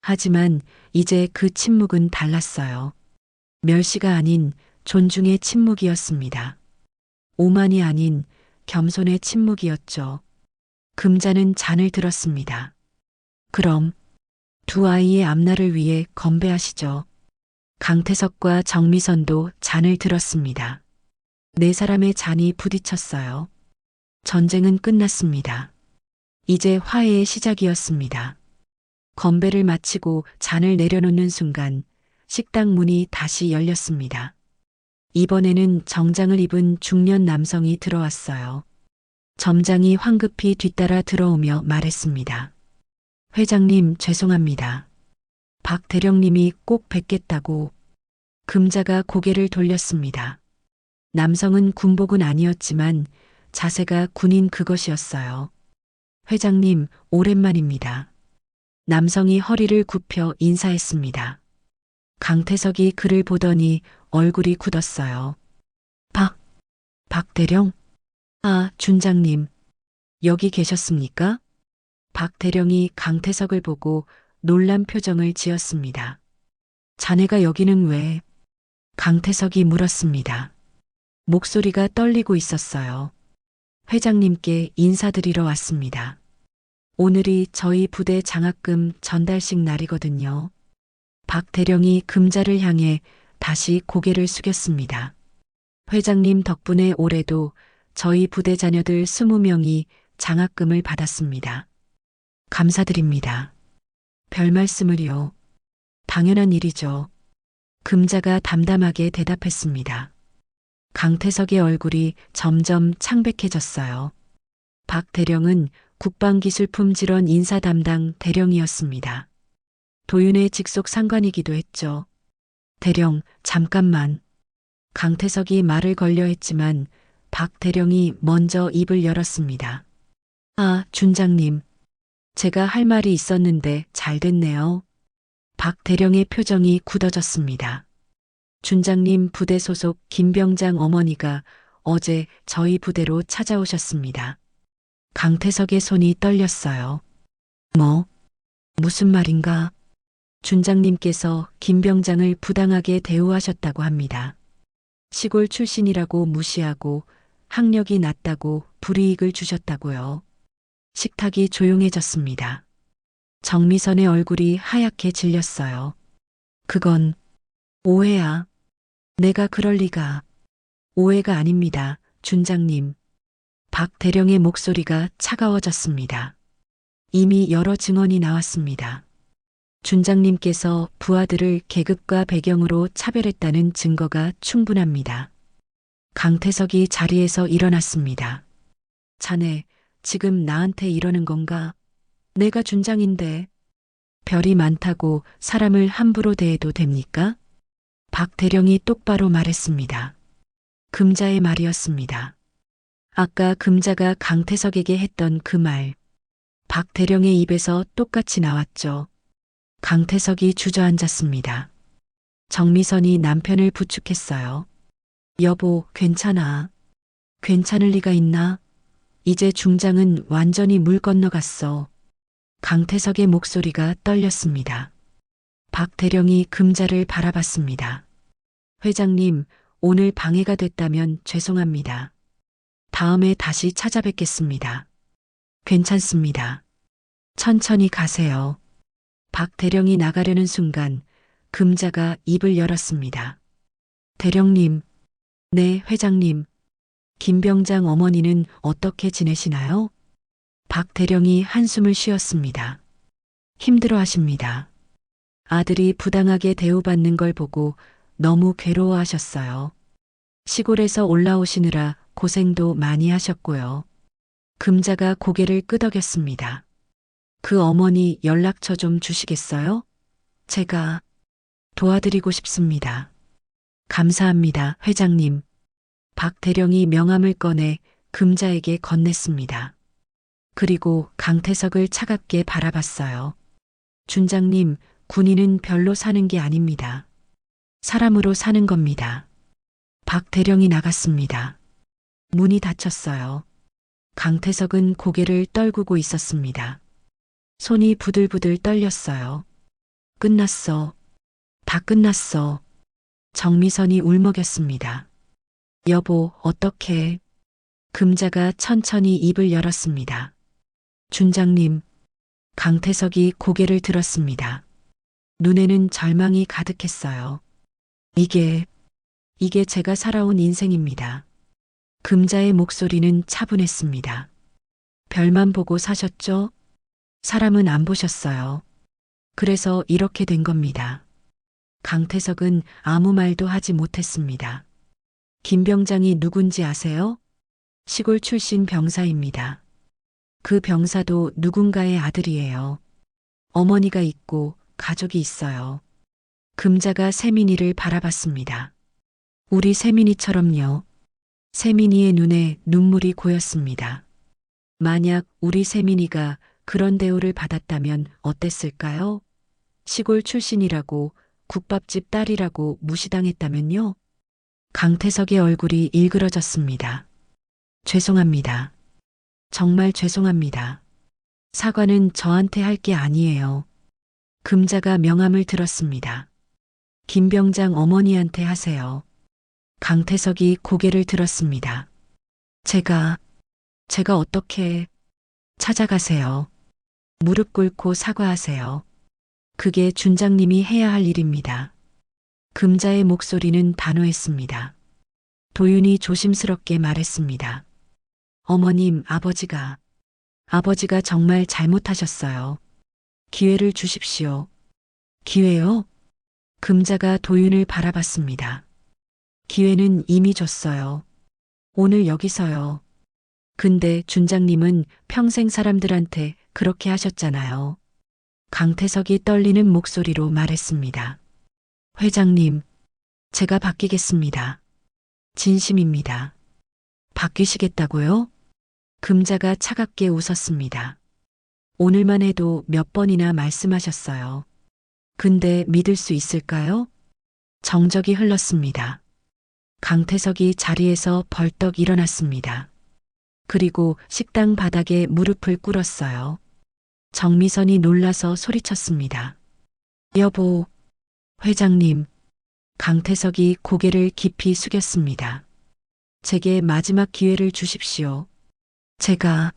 S3: 하지만 이제 그 침묵은 달랐어요. 멸시가 아닌 존중의 침묵이었습니다. 오만이 아닌 겸손의 침묵이었죠. 금자는 잔을 들었습니다. 그럼 두 아이의 앞날을 위해 건배하시죠. 강태석과 정미선도 잔을 들었습니다. 네 사람의 잔이 부딪혔어요. 전쟁은 끝났습니다. 이제 화해의 시작이었습니다. 건배를 마치고 잔을 내려놓는 순간 식당 문이 다시 열렸습니다. 이번에는 정장을 입은 중년 남성이 들어왔어요. 점장이 황급히 뒤따라 들어오며 말했습니다. 회장님, 죄송합니다. 박 대령님이 꼭 뵙겠다고. 금자가 고개를 돌렸습니다. 남성은 군복은 아니었지만 자세가 군인 그것이었어요. 회장님, 오랜만입니다. 남성이 허리를 굽혀 인사했습니다. 강태석이 그를 보더니 얼굴이 굳었어요. 박 대령? 아, 준장님. 여기 계셨습니까? 박 대령이 강태석을 보고 놀란 표정을 지었습니다. 자네가 여기는 왜? 강태석이 물었습니다. 목소리가 떨리고 있었어요. 회장님께 인사드리러 왔습니다. 오늘이 저희 부대 장학금 전달식 날이거든요. 박 대령이 금자를 향해 다시 고개를 숙였습니다. 회장님 덕분에 올해도 저희 부대 자녀들 20명이 장학금을 받았습니다. 감사드립니다. 별 말씀을요. 당연한 일이죠. 금자가 담담하게 대답했습니다. 강태석의 얼굴이 점점 창백해졌어요. 박 대령은 국방기술품질원 인사 담당 대령이었습니다. 도윤의 직속 상관이기도 했죠. 대령, 잠깐만. 강태석이 말을 걸려 했지만 박 대령이 먼저 입을 열었습니다. 아, 준장님. 제가 할 말이 있었는데 잘 됐네요. 박 대령의 표정이 굳어졌습니다. 준장님 부대 소속 김병장 어머니가 어제 저희 부대로 찾아오셨습니다. 강태석의 손이 떨렸어요. 무슨 말인가? 준장님께서 김병장을 부당하게 대우하셨다고 합니다. 시골 출신이라고 무시하고 학력이 낮다고 불이익을 주셨다고요. 식탁이 조용해졌습니다. 정미선의 얼굴이 하얗게 질렸어요. 그건 오해야. 내가 그럴 리가. 오해가 아닙니다, 준장님. 박 대령의 목소리가 차가워졌습니다. 이미 여러 증언이 나왔습니다. 준장님께서 부하들을 계급과 배경으로 차별했다는 증거가 충분합니다. 강태석이 자리에서 일어났습니다. 자네, 지금 나한테 이러는 건가? 내가 준장인데. 별이 많다고 사람을 함부로 대해도 됩니까? 박 대령이 똑바로 말했습니다. 금자의 말이었습니다. 아까 금자가 강태석에게 했던 그 말. 박 대령의 입에서 똑같이 나왔죠. 강태석이 주저앉았습니다. 정미선이 남편을 부축했어요. 여보, 괜찮아. 괜찮을 리가 있나? 이제 중장은 완전히 물 건너갔어. 강태석의 목소리가 떨렸습니다. 박 대령이 금자를 바라봤습니다. 회장님, 오늘 방해가 됐다면 죄송합니다. 다음에 다시 찾아뵙겠습니다. 괜찮습니다. 천천히 가세요. 박 대령이 나가려는 순간 금자가 입을 열었습니다. 대령님, 네, 회장님. 김병장 어머니는 어떻게 지내시나요? 박 대령이 한숨을 쉬었습니다. 힘들어 하십니다. 아들이 부당하게 대우받는 걸 보고 너무 괴로워하셨어요. 시골에서 올라오시느라 고생도 많이 하셨고요. 금자가 고개를 끄덕였습니다. 그 어머니 연락처 좀 주시겠어요? 제가 도와드리고 싶습니다. 감사합니다, 회장님. 박 대령이 명함을 꺼내 금자에게 건넸습니다. 그리고 강태석을 차갑게 바라봤어요. 준장님, 군인은 별로 사는 게 아닙니다. 사람으로 사는 겁니다. 박 대령이 나갔습니다. 문이 닫혔어요. 강태석은 고개를 떨구고 있었습니다. 손이 부들부들 떨렸어요. 끝났어. 다 끝났어. 정미선이 울먹였습니다. 여보, 어떡해. 금자가 천천히 입을 열었습니다. 준장님. 강태석이 고개를 들었습니다. 눈에는 절망이 가득했어요. 이게 제가 살아온 인생입니다. 금자의 목소리는 차분했습니다. 별만 보고 사셨죠? 사람은 안 보셨어요. 그래서 이렇게 된 겁니다. 강태석은 아무 말도 하지 못했습니다. 김병장이 누군지 아세요? 시골 출신 병사입니다. 그 병사도 누군가의 아들이에요. 어머니가 있고 가족이 있어요. 금자가 세민이를 바라봤습니다. 우리 세민이처럼요. 세민이의 눈에 눈물이 고였습니다. 만약 우리 세민이가 그런 대우를 받았다면 어땠을까요? 시골 출신이라고 국밥집 딸이라고 무시당했다면요? 강태석의 얼굴이 일그러졌습니다. 죄송합니다. 정말 죄송합니다. 사과는 저한테 할 게 아니에요. 금자가 명함을 들었습니다. 김병장 어머니한테 하세요. 강태석이 고개를 들었습니다. 제가 어떻게 찾아가세요. 무릎 꿇고 사과하세요. 그게 준장님이 해야 할 일입니다. 금자의 목소리는 단호했습니다. 도윤이 조심스럽게 말했습니다. 어머님, 아버지가 정말 잘못하셨어요. 기회를 주십시오. 기회요? 금자가 도윤을 바라봤습니다. 기회는 이미 줬어요. 오늘 여기서요. 근데 준장님은 평생 사람들한테 그렇게 하셨잖아요. 강태석이 떨리는 목소리로 말했습니다. 회장님, 제가 바뀌겠습니다. 진심입니다. 바뀌시겠다고요? 금자가 차갑게 웃었습니다. 오늘만 해도 몇 번이나 말씀하셨어요. 근데 믿을 수 있을까요? 정적이 흘렀습니다. 강태석이 자리에서 벌떡 일어났습니다. 그리고 식당 바닥에 무릎을 꿇었어요. 정미선이 놀라서 소리쳤습니다. 여보, 회장님. 강태석이 고개를 깊이 숙였습니다. 제게 마지막 기회를 주십시오. 제가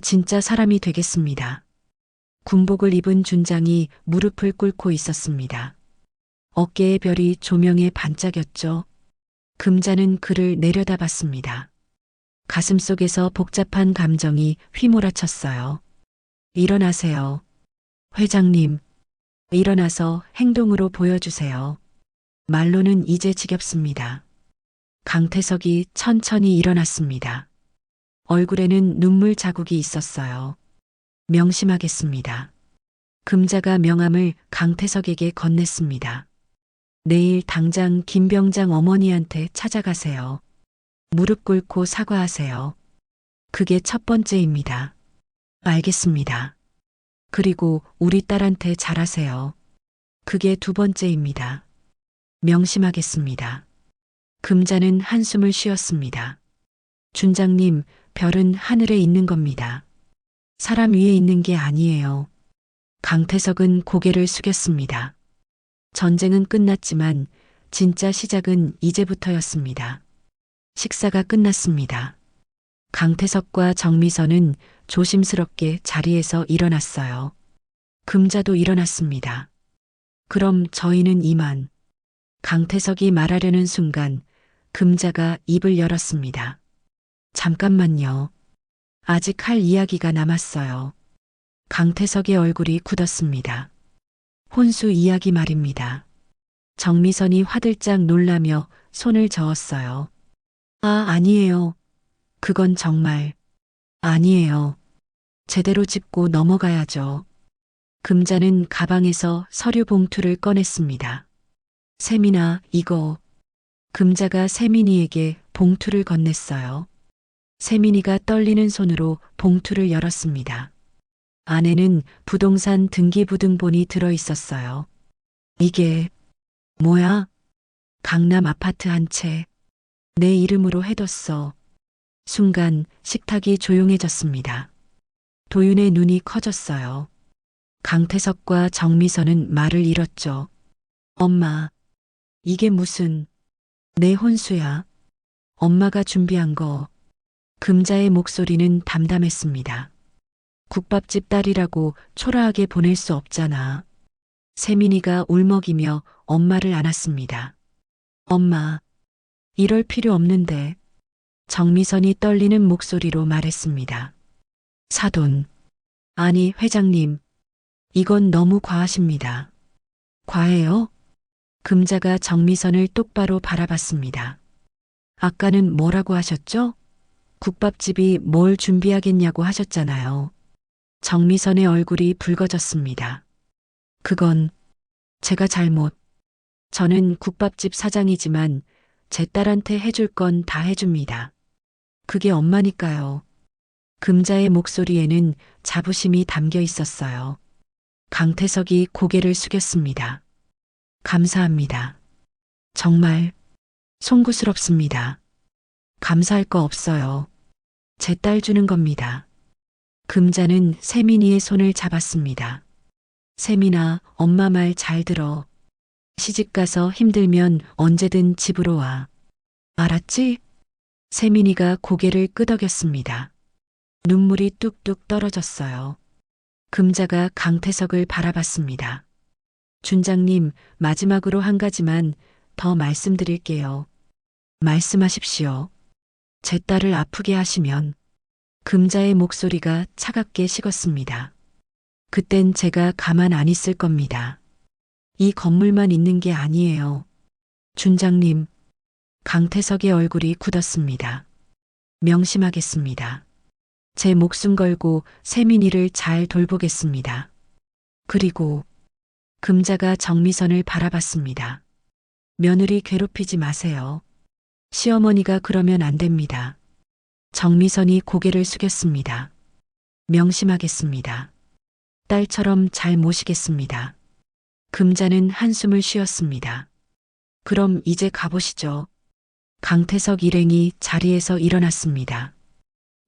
S3: 진짜 사람이 되겠습니다. 군복을 입은 준장이 무릎을 꿇고 있었습니다. 어깨의 별이 조명에 반짝였죠. 금자는 그를 내려다봤습니다. 가슴속에서 복잡한 감정이 휘몰아쳤어요. 일어나세요. 회장님, 일어나서 행동으로 보여주세요. 말로는 이제 지겹습니다. 강태석이 천천히 일어났습니다. 얼굴에는 눈물 자국이 있었어요. 명심하겠습니다. 금자가 명함을 강태석에게 건넸습니다. 내일 당장 김병장 어머니한테 찾아가세요. 무릎 꿇고 사과하세요. 그게 첫 번째입니다. 알겠습니다. 그리고 우리 딸한테 잘하세요. 그게 두 번째입니다. 명심하겠습니다. 금자는 한숨을 쉬었습니다. 준장님, 별은 하늘에 있는 겁니다. 사람 위에 있는 게 아니에요. 강태석은 고개를 숙였습니다. 전쟁은 끝났지만 진짜 시작은 이제부터였습니다. 식사가 끝났습니다. 강태석과 정미선은 조심스럽게 자리에서 일어났어요. 금자도 일어났습니다. 그럼 저희는 이만. 강태석이 말하려는 순간 금자가 입을 열었습니다. 잠깐만요. 아직 할 이야기가 남았어요. 강태석의 얼굴이 굳었습니다. 혼수 이야기 말입니다. 정미선이 화들짝 놀라며 손을 저었어요. 아니에요. 그건 정말 아니에요. 제대로 짚고 넘어가야죠. 금자는 가방에서 서류 봉투를 꺼냈습니다. 세민아, 이거. 금자가 세민이에게 봉투를 건넸어요. 세민이가 떨리는 손으로 봉투를 열었습니다. 안에는 부동산 등기부등본이 들어 있었어요. 이게 뭐야? 강남 아파트 한 채. 내 이름으로 해뒀어. 순간 식탁이 조용해졌습니다. 도윤의 눈이 커졌어요. 강태석과 정미선은 말을 잃었죠. 엄마, 이게 무슨 내 혼수야? 엄마가 준비한 거. 금자의 목소리는 담담했습니다. 국밥집 딸이라고 초라하게 보낼 수 없잖아. 세민이가 울먹이며 엄마를 안았습니다. 엄마, 이럴 필요 없는데. 정미선이 떨리는 목소리로 말했습니다. 사돈. 아니, 회장님. 이건 너무 과하십니다. 과해요? 금자가 정미선을 똑바로 바라봤습니다. 아까는 뭐라고 하셨죠? 국밥집이 뭘 준비하겠냐고 하셨잖아요. 정미선의 얼굴이 붉어졌습니다. 그건 제가 잘못. 저는 국밥집 사장이지만 제 딸한테 해줄 건 다 해줍니다. 그게 엄마니까요. 금자의 목소리에는 자부심이 담겨 있었어요. 강태석이 고개를 숙였습니다. 감사합니다. 정말 송구스럽습니다. 감사할 거 없어요. 제 딸 주는 겁니다. 금자는 세민이의 손을 잡았습니다. 세민아, 엄마 말 잘 들어. 시집가서 힘들면 언제든 집으로 와. 알았지? 세민이가 고개를 끄덕였습니다. 눈물이 뚝뚝 떨어졌어요. 금자가 강태석을 바라봤습니다. 준장님, 마지막으로 한 가지만 더 말씀드릴게요. 말씀하십시오. 제 딸을 아프게 하시면. 금자의 목소리가 차갑게 식었습니다. 그땐 제가 가만 안 있을 겁니다. 이 건물만 있는 게 아니에요. 준장님, 강태석의 얼굴이 굳었습니다. 명심하겠습니다. 제 목숨 걸고 세민이를 잘 돌보겠습니다. 그리고 금자가 정미선을 바라봤습니다. 며느리 괴롭히지 마세요. 시어머니가 그러면 안 됩니다. 정미선이 고개를 숙였습니다. 명심하겠습니다. 딸처럼 잘 모시겠습니다. 금자는 한숨을 쉬었습니다. 그럼 이제 가보시죠. 강태석 일행이 자리에서 일어났습니다.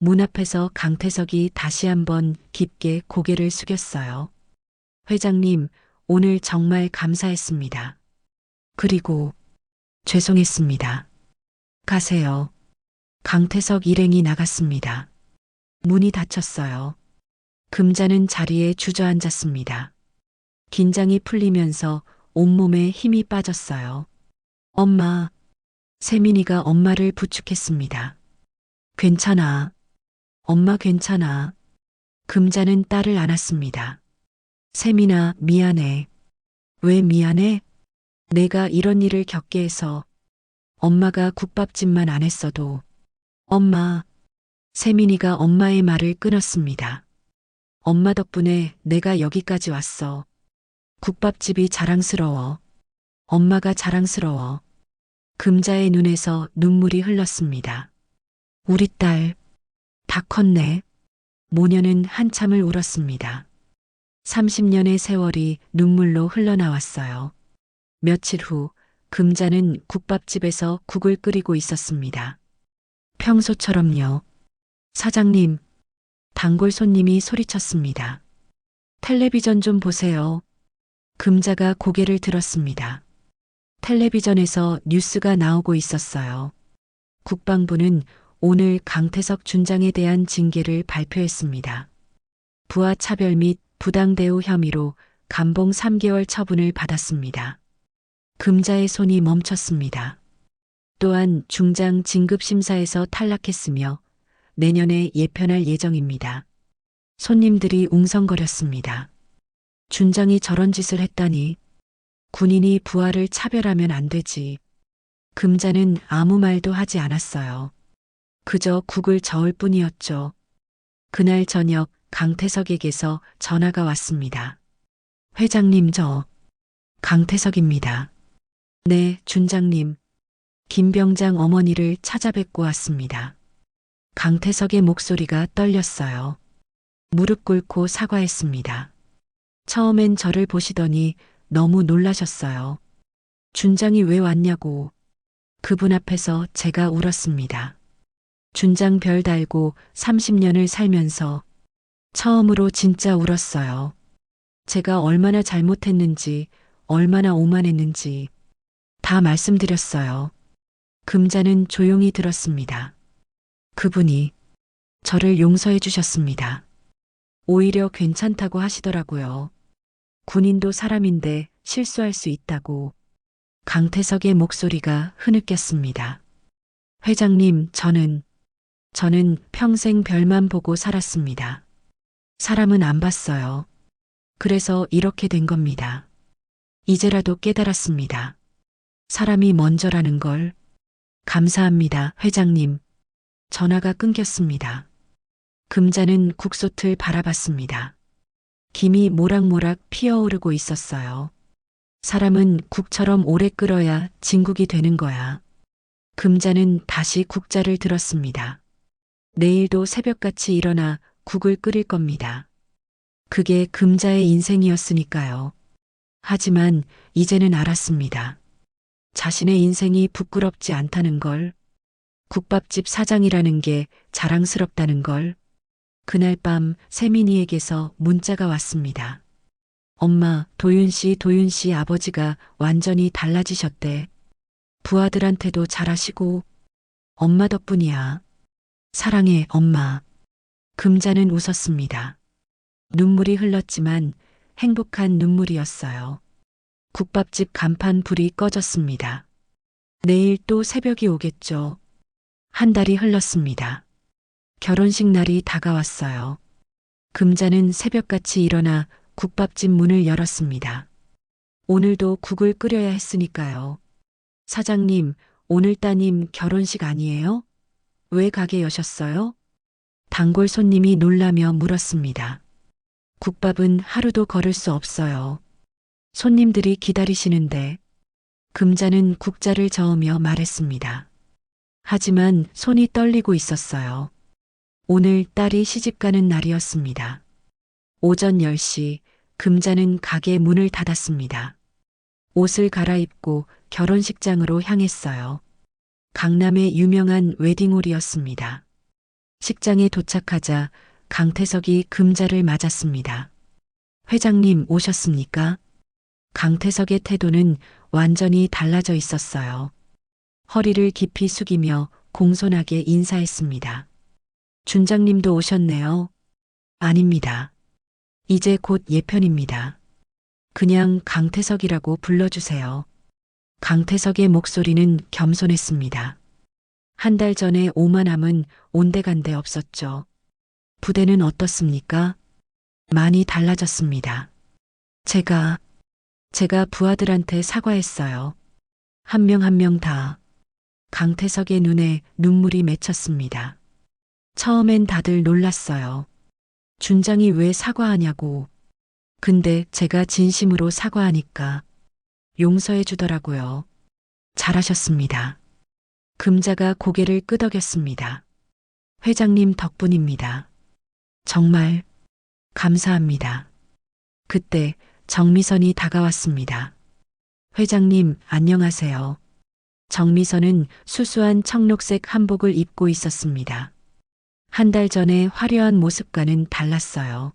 S3: 문 앞에서 강태석이 다시 한번 깊게 고개를 숙였어요. 회장님, 오늘 정말 감사했습니다. 그리고 죄송했습니다. 가세요. 강태석 일행이 나갔습니다. 문이 닫혔어요. 금자는 자리에 주저앉았습니다. 긴장이 풀리면서 온몸에 힘이 빠졌어요. 엄마. 세민이가 엄마를 부축했습니다. 괜찮아. 엄마 괜찮아. 금자는 딸을 안았습니다. 세민아, 미안해. 왜 미안해? 내가 이런 일을 겪게 해서. 엄마가 국밥집만 안 했어도. 엄마. 세민이가 엄마의 말을 끊었습니다. 엄마 덕분에 내가 여기까지 왔어. 국밥집이 자랑스러워. 엄마가 자랑스러워. 금자의 눈에서 눈물이 흘렀습니다. 우리 딸, 다 컸네. 모녀는 한참을 울었습니다. 30년의 세월이 눈물로 흘러나왔어요. 며칠 후 금자는 국밥집에서 국을 끓이고 있었습니다. 평소처럼요. 사장님, 단골 손님이 소리쳤습니다. 텔레비전 좀 보세요. 금자가 고개를 들었습니다. 텔레비전에서 뉴스가 나오고 있었어요. 국방부는 오늘 강태석 준장에 대한 징계를 발표했습니다. 부하 차별 및 부당 대우 혐의로 감봉 3개월 처분을 받았습니다. 금자의 손이 멈췄습니다. 또한 중장 진급 심사에서 탈락했으며 내년에 예편할 예정입니다. 손님들이 웅성거렸습니다. 준장이 저런 짓을 했다니. 군인이 부하를 차별하면 안 되지. 금자는 아무 말도 하지 않았어요. 그저 국을 저을 뿐이었죠. 그날 저녁 강태석에게서 전화가 왔습니다. 회장님, 저 강태석입니다. 네, 준장님. 김병장 어머니를 찾아뵙고 왔습니다. 강태석의 목소리가 떨렸어요. 무릎 꿇고 사과했습니다. 처음엔 저를 보시더니 너무 놀라셨어요. 준장이 왜 왔냐고. 그분 앞에서 제가 울었습니다. 준장 별 달고 30년을 살면서 처음으로 진짜 울었어요. 제가 얼마나 잘못했는지, 얼마나 오만했는지 다 말씀드렸어요. 금자는 조용히 들었습니다. 그분이 저를 용서해 주셨습니다. 오히려 괜찮다고 하시더라고요. 군인도 사람인데 실수할 수 있다고. 강태석의 목소리가 흐느꼈습니다. 회장님, 저는 평생 별만 보고 살았습니다. 사람은 안 봤어요. 그래서 이렇게 된 겁니다. 이제라도 깨달았습니다. 사람이 먼저라는 걸. 감사합니다, 회장님. 전화가 끊겼습니다. 금자는 국솥을 바라봤습니다. 김이 모락모락 피어오르고 있었어요. 사람은 국처럼 오래 끓어야 진국이 되는 거야. 금자는 다시 국자를 들었습니다. 내일도 새벽같이 일어나 국을 끓일 겁니다. 그게 금자의 인생이었으니까요. 하지만 이제는 알았습니다. 자신의 인생이 부끄럽지 않다는 걸, 국밥집 사장이라는 게 자랑스럽다는 걸. 그날 밤 세민이에게서 문자가 왔습니다. 엄마, 도윤 씨 아버지가 완전히 달라지셨대. 부하들한테도 잘하시고 엄마 덕분이야. 사랑해, 엄마. 금자는 웃었습니다. 눈물이 흘렀지만 행복한 눈물이었어요. 국밥집 간판 불이 꺼졌습니다. 내일 또 새벽이 오겠죠. 한 달이 흘렀습니다. 결혼식 날이 다가왔어요. 금자는 새벽같이 일어나 국밥집 문을 열었습니다. 오늘도 국을 끓여야 했으니까요. 사장님, 오늘 따님 결혼식 아니에요? 왜 가게 여셨어요? 단골 손님이 놀라며 물었습니다. 국밥은 하루도 걸을 수 없어요. 손님들이 기다리시는데. 금자는 국자를 저으며 말했습니다. 하지만 손이 떨리고 있었어요. 오늘 딸이 시집가는 날이었습니다. 오전 10시 금자는 가게 문을 닫았습니다. 옷을 갈아입고 결혼식장으로 향했어요. 강남의 유명한 웨딩홀이었습니다. 식장에 도착하자 강태석이 금자를 맞았습니다. 회장님 오셨습니까? 강태석의 태도는 완전히 달라져 있었어요. 허리를 깊이 숙이며 공손하게 인사했습니다. 준장님도 오셨네요. 아닙니다. 이제 곧 예편입니다. 그냥 강태석이라고 불러주세요. 강태석의 목소리는 겸손했습니다. 한 달 전에 오만함은 온데간데 없었죠. 부대는 어떻습니까? 많이 달라졌습니다. 제가 부하들한테 사과했어요. 한 명 한 명 다. 강태석의 눈에 눈물이 맺혔습니다. 처음엔 다들 놀랐어요. 준장이 왜 사과하냐고. 근데 제가 진심으로 사과하니까 용서해 주더라고요. 잘하셨습니다. 금자가 고개를 끄덕였습니다. 회장님 덕분입니다. 정말 감사합니다. 그때 정미선이 다가왔습니다. 회장님 안녕하세요. 정미선은 수수한 청록색 한복을 입고 있었습니다. 한 달 전에 화려한 모습과는 달랐어요.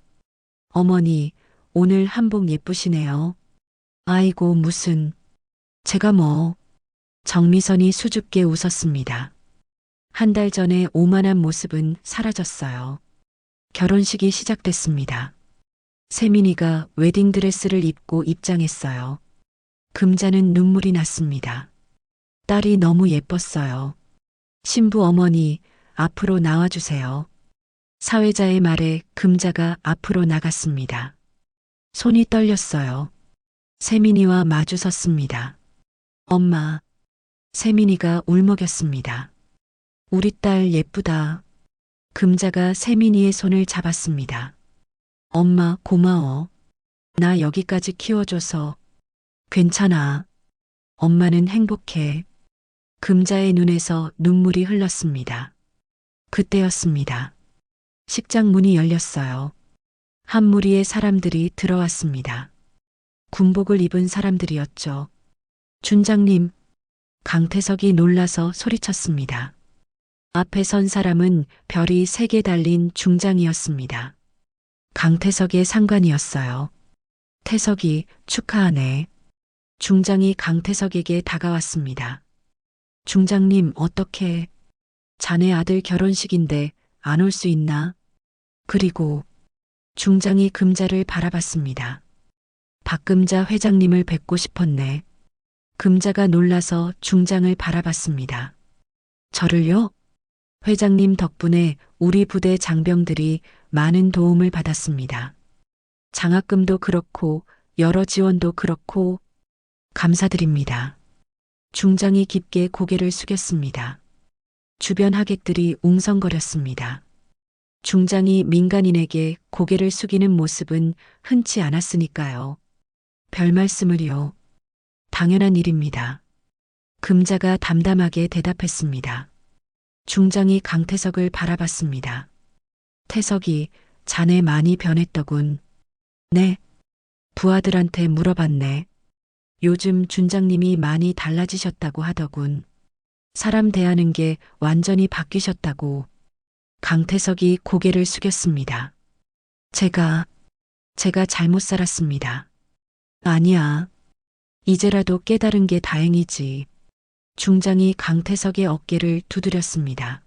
S3: 어머니, 오늘 한복 예쁘시네요. 아이고 무슨. 제가 뭐. 정미선이 수줍게 웃었습니다. 한 달 전에 오만한 모습은 사라졌어요. 결혼식이 시작됐습니다. 세민이가 웨딩드레스를 입고 입장했어요. 금자는 눈물이 났습니다. 딸이 너무 예뻤어요. 신부 어머니, 앞으로 나와주세요. 사회자의 말에 금자가 앞으로 나갔습니다. 손이 떨렸어요. 세민이와 마주 섰습니다. 엄마. 세민이가 울먹였습니다. 우리 딸 예쁘다. 금자가 세민이의 손을 잡았습니다. 엄마 고마워. 나 여기까지 키워줘서. 괜찮아. 엄마는 행복해. 금자의 눈에서 눈물이 흘렀습니다. 그때였습니다. 식장 문이 열렸어요. 한 무리의 사람들이 들어왔습니다. 군복을 입은 사람들이었죠. 준장님. 강태석이 놀라서 소리쳤습니다. 앞에 선 사람은 별이 3개 달린 중장이었습니다. 강태석의 상관이었어요. 태석이 축하하네. 중장이 강태석에게 다가왔습니다. 중장님 어떻게. 자네 아들 결혼식인데 안 올 수 있나? 그리고 중장이 금자를 바라봤습니다. 박금자 회장님을 뵙고 싶었네. 금자가 놀라서 중장을 바라봤습니다. 저를요? 회장님 덕분에 우리 부대 장병들이 많은 도움을 받았습니다. 장학금도 그렇고 여러 지원도 그렇고 감사드립니다. 중장이 깊게 고개를 숙였습니다. 주변 하객들이 웅성거렸습니다. 중장이 민간인에게 고개를 숙이는 모습은 흔치 않았으니까요. 별 말씀을요. 당연한 일입니다. 금자가 담담하게 대답했습니다. 중장이 강태석을 바라봤습니다. 태석이 자네 많이 변했더군. 네. 부하들한테 물어봤네. 요즘 준장님이 많이 달라지셨다고 하더군. 사람 대하는 게 완전히 바뀌셨다고. 강태석이 고개를 숙였습니다. 제가 잘못 살았습니다. 아니야. 이제라도 깨달은 게 다행이지. 중장이 강태석의 어깨를 두드렸습니다.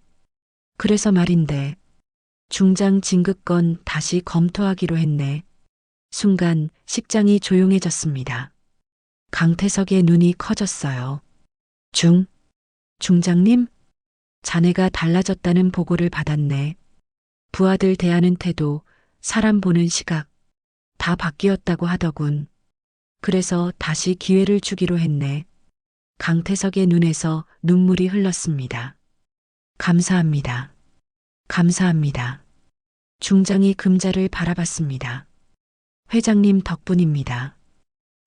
S3: 그래서 말인데, 중장 진급건 다시 검토하기로 했네. 순간 식장이 조용해졌습니다. 강태석의 눈이 커졌어요. 중장님? 자네가 달라졌다는 보고를 받았네. 부하들 대하는 태도, 사람 보는 시각, 다 바뀌었다고 하더군. 그래서 다시 기회를 주기로 했네. 강태석의 눈에서 눈물이 흘렀습니다. 감사합니다. 감사합니다. 중장이 금자를 바라봤습니다. 회장님 덕분입니다.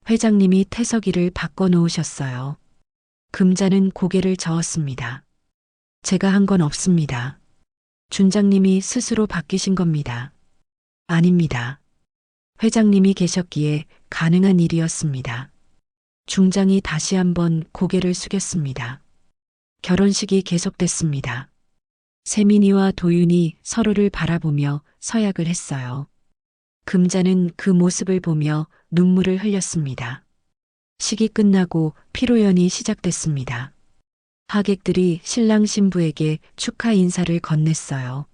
S3: 회장님이 태석이를 바꿔놓으셨어요. 금자는 고개를 저었습니다. 제가 한 건 없습니다. 준장님이 스스로 바뀌신 겁니다. 아닙니다. 회장님이 계셨기에 가능한 일이었습니다. 중장이 다시 한번 고개를 숙였습니다. 결혼식이 계속됐습니다. 세민이와 도윤이 서로를 바라보며 서약을 했어요. 금자는 그 모습을 보며 눈물을 흘렸습니다. 식이 끝나고 피로연이 시작됐습니다. 하객들이 신랑 신부에게 축하 인사를 건넸어요.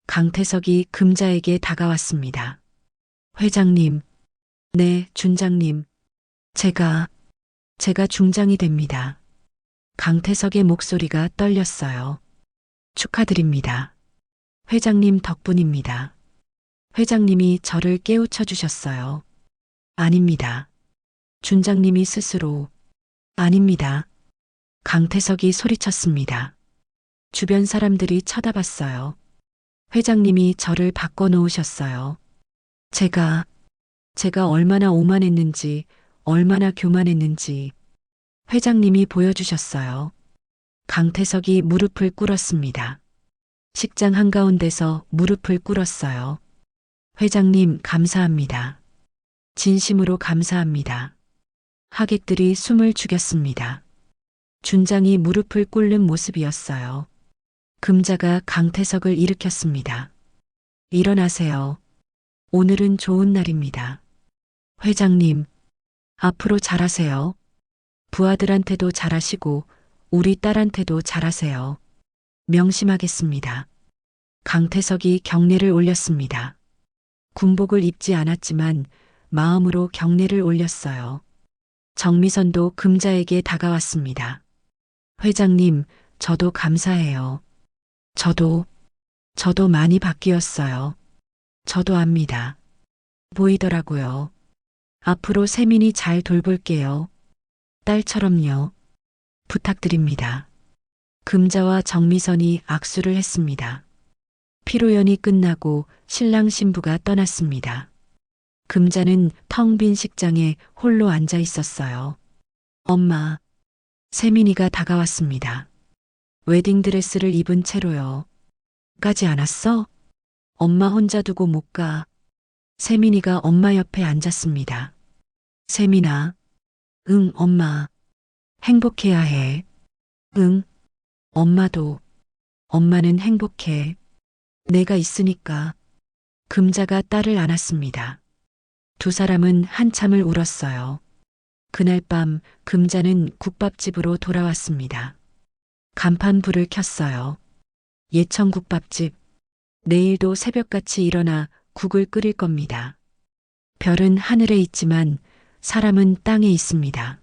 S3: 강태석이 금자에게 다가왔습니다. 회장님, 네, 준장님. 제가 중장이 됩니다. 강태석의 목소리가 떨렸어요. 축하드립니다. 회장님 덕분입니다. 회장님이 저를 깨우쳐 주셨어요. 아닙니다. 준장님이 스스로. 아닙니다. 강태석이 소리쳤습니다. 주변 사람들이 쳐다봤어요. 회장님이 저를 바꿔놓으셨어요. 제가 얼마나 오만했는지, 얼마나 교만했는지 회장님이 보여주셨어요. 강태석이 무릎을 꿇었습니다. 식장 한가운데서 무릎을 꿇었어요. 회장님 감사합니다. 진심으로 감사합니다. 하객들이 숨을 죽였습니다. 준장이 무릎을 꿇는 모습이었어요. 금자가 강태석을 일으켰습니다. 일어나세요. 오늘은 좋은 날입니다. 회장님, 앞으로 잘하세요. 부하들한테도 잘하시고 우리 딸한테도 잘하세요. 명심하겠습니다. 강태석이 경례를 올렸습니다. 군복을 입지 않았지만 마음으로 경례를 올렸어요. 정미선도 금자에게 다가왔습니다. 회장님, 저도 감사해요. 저도 많이 바뀌었어요. 저도 압니다. 보이더라고요. 앞으로 세민이 잘 돌볼게요. 딸처럼요. 부탁드립니다. 금자와 정미선이 악수를 했습니다. 피로연이 끝나고 신랑 신부가 떠났습니다. 금자는 텅 빈 식장에 홀로 앉아 있었어요. 엄마, 세민이가 다가왔습니다. 웨딩드레스를 입은 채로요. 가지 않았어? 엄마 혼자 두고 못 가. 세민이가 엄마 옆에 앉았습니다. 세민아, 응, 엄마. 행복해야 해. 응, 엄마도. 엄마는 행복해. 내가 있으니까. 금자가 딸을 안았습니다. 두 사람은 한참을 울었어요. 그날 밤 금자는 국밥집으로 돌아왔습니다. 간판 불을 켰어요. 예천국밥집. 내일도 새벽같이 일어나 국을 끓일 겁니다. 별은 하늘에 있지만 사람은 땅에 있습니다.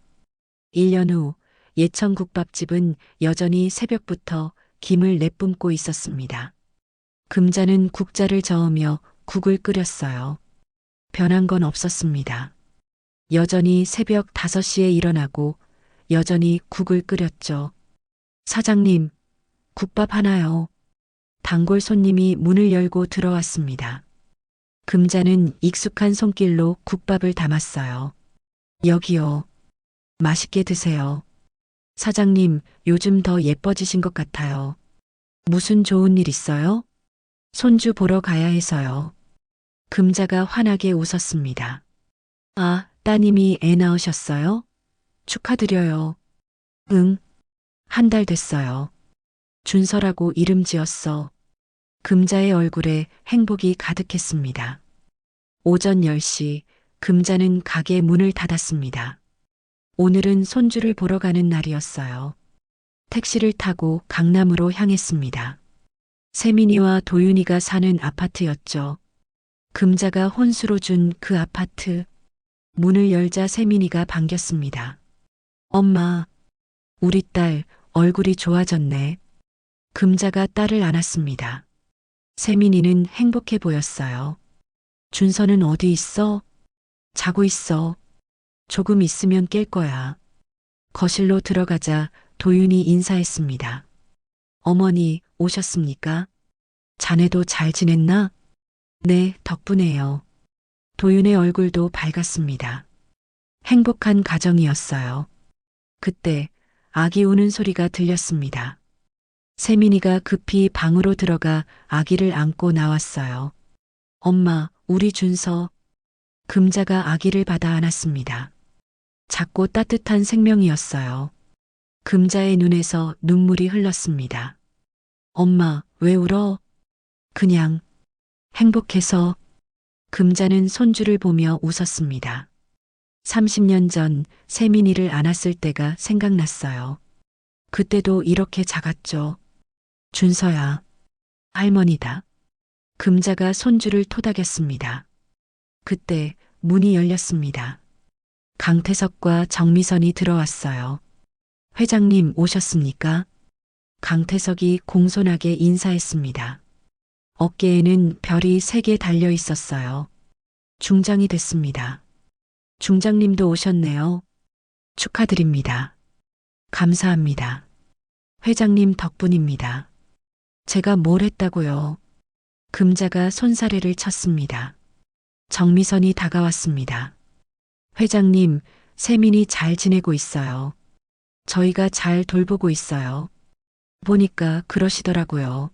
S3: 1년 후 예천국밥집은 여전히 새벽부터 김을 내뿜고 있었습니다. 금자는 국자를 저으며 국을 끓였어요. 변한 건 없었습니다. 여전히 새벽 5시에 일어나고 여전히 국을 끓였죠. 사장님, 국밥 하나요. 단골 손님이 문을 열고 들어왔습니다. 금자는 익숙한 손길로 국밥을 담았어요. 여기요. 맛있게 드세요. 사장님, 요즘 더 예뻐지신 것 같아요. 무슨 좋은 일 있어요? 손주 보러 가야 해서요. 금자가 환하게 웃었습니다. 아, 따님이 애 낳으셨어요? 축하드려요. 응, 한 달 됐어요. 준서라고 이름 지었어. 금자의 얼굴에 행복이 가득했습니다. 오전 10시, 금자는 가게 문을 닫았습니다. 오늘은 손주를 보러 가는 날이었어요. 택시를 타고 강남으로 향했습니다. 세민이와 도윤이가 사는 아파트였죠. 금자가 혼수로 준 그 아파트. 문을 열자 세민이가 반겼습니다. 엄마, 우리 딸 얼굴이 좋아졌네. 금자가 딸을 안았습니다. 세민이는 행복해 보였어요. 준서는 어디 있어? 자고 있어. 조금 있으면 깰 거야. 거실로 들어가자 도윤이 인사했습니다. 어머니 오셨습니까? 자네도 잘 지냈나? 네, 덕분에요. 도윤의 얼굴도 밝았습니다. 행복한 가정이었어요. 그때 아기 우는 소리가 들렸습니다. 세민이가 급히 방으로 들어가 아기를 안고 나왔어요. 엄마, 우리 준서. 금자가 아기를 받아 안았습니다. 작고 따뜻한 생명이었어요. 금자의 눈에서 눈물이 흘렀습니다. 엄마, 왜 울어? 그냥 행복해서. 금자는 손주를 보며 웃었습니다. 30년 전 세민이를 안았을 때가 생각났어요. 그때도 이렇게 작았죠. 준서야, 할머니다. 금자가 손주를 토닥였습니다. 그때 문이 열렸습니다. 강태석과 정미선이 들어왔어요. 회장님 오셨습니까? 강태석이 공손하게 인사했습니다. 어깨에는 별이 3개 달려 있었어요. 중장이 됐습니다. 중장님도 오셨네요. 축하드립니다. 감사합니다. 회장님 덕분입니다. 제가 뭘 했다고요? 금자가 손사래를 쳤습니다. 정미선이 다가왔습니다. 회장님, 세민이 잘 지내고 있어요. 저희가 잘 돌보고 있어요. 보니까 그러시더라고요.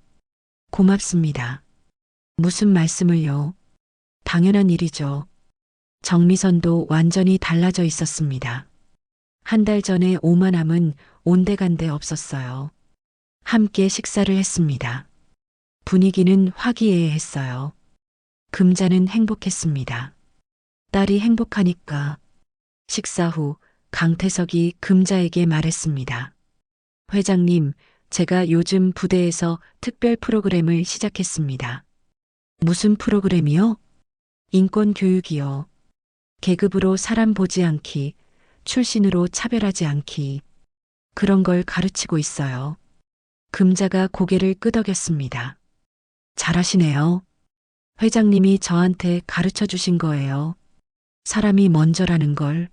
S3: 고맙습니다. 무슨 말씀을요? 당연한 일이죠. 정미선도 완전히 달라져 있었습니다. 한 달 전에 오만함은 온데간데 없었어요. 함께 식사를 했습니다. 분위기는 화기애애했어요. 금자는 행복했습니다. 딸이 행복하니까. 식사 후 강태석이 금자에게 말했습니다. 회장님, 제가 요즘 부대에서 특별 프로그램을 시작했습니다. 무슨 프로그램이요? 인권 교육이요. 계급으로 사람 보지 않기, 출신으로 차별하지 않기. 그런 걸 가르치고 있어요. 금자가 고개를 끄덕였습니다. 잘하시네요. 회장님이 저한테 가르쳐 주신 거예요. 사람이 먼저라는 걸.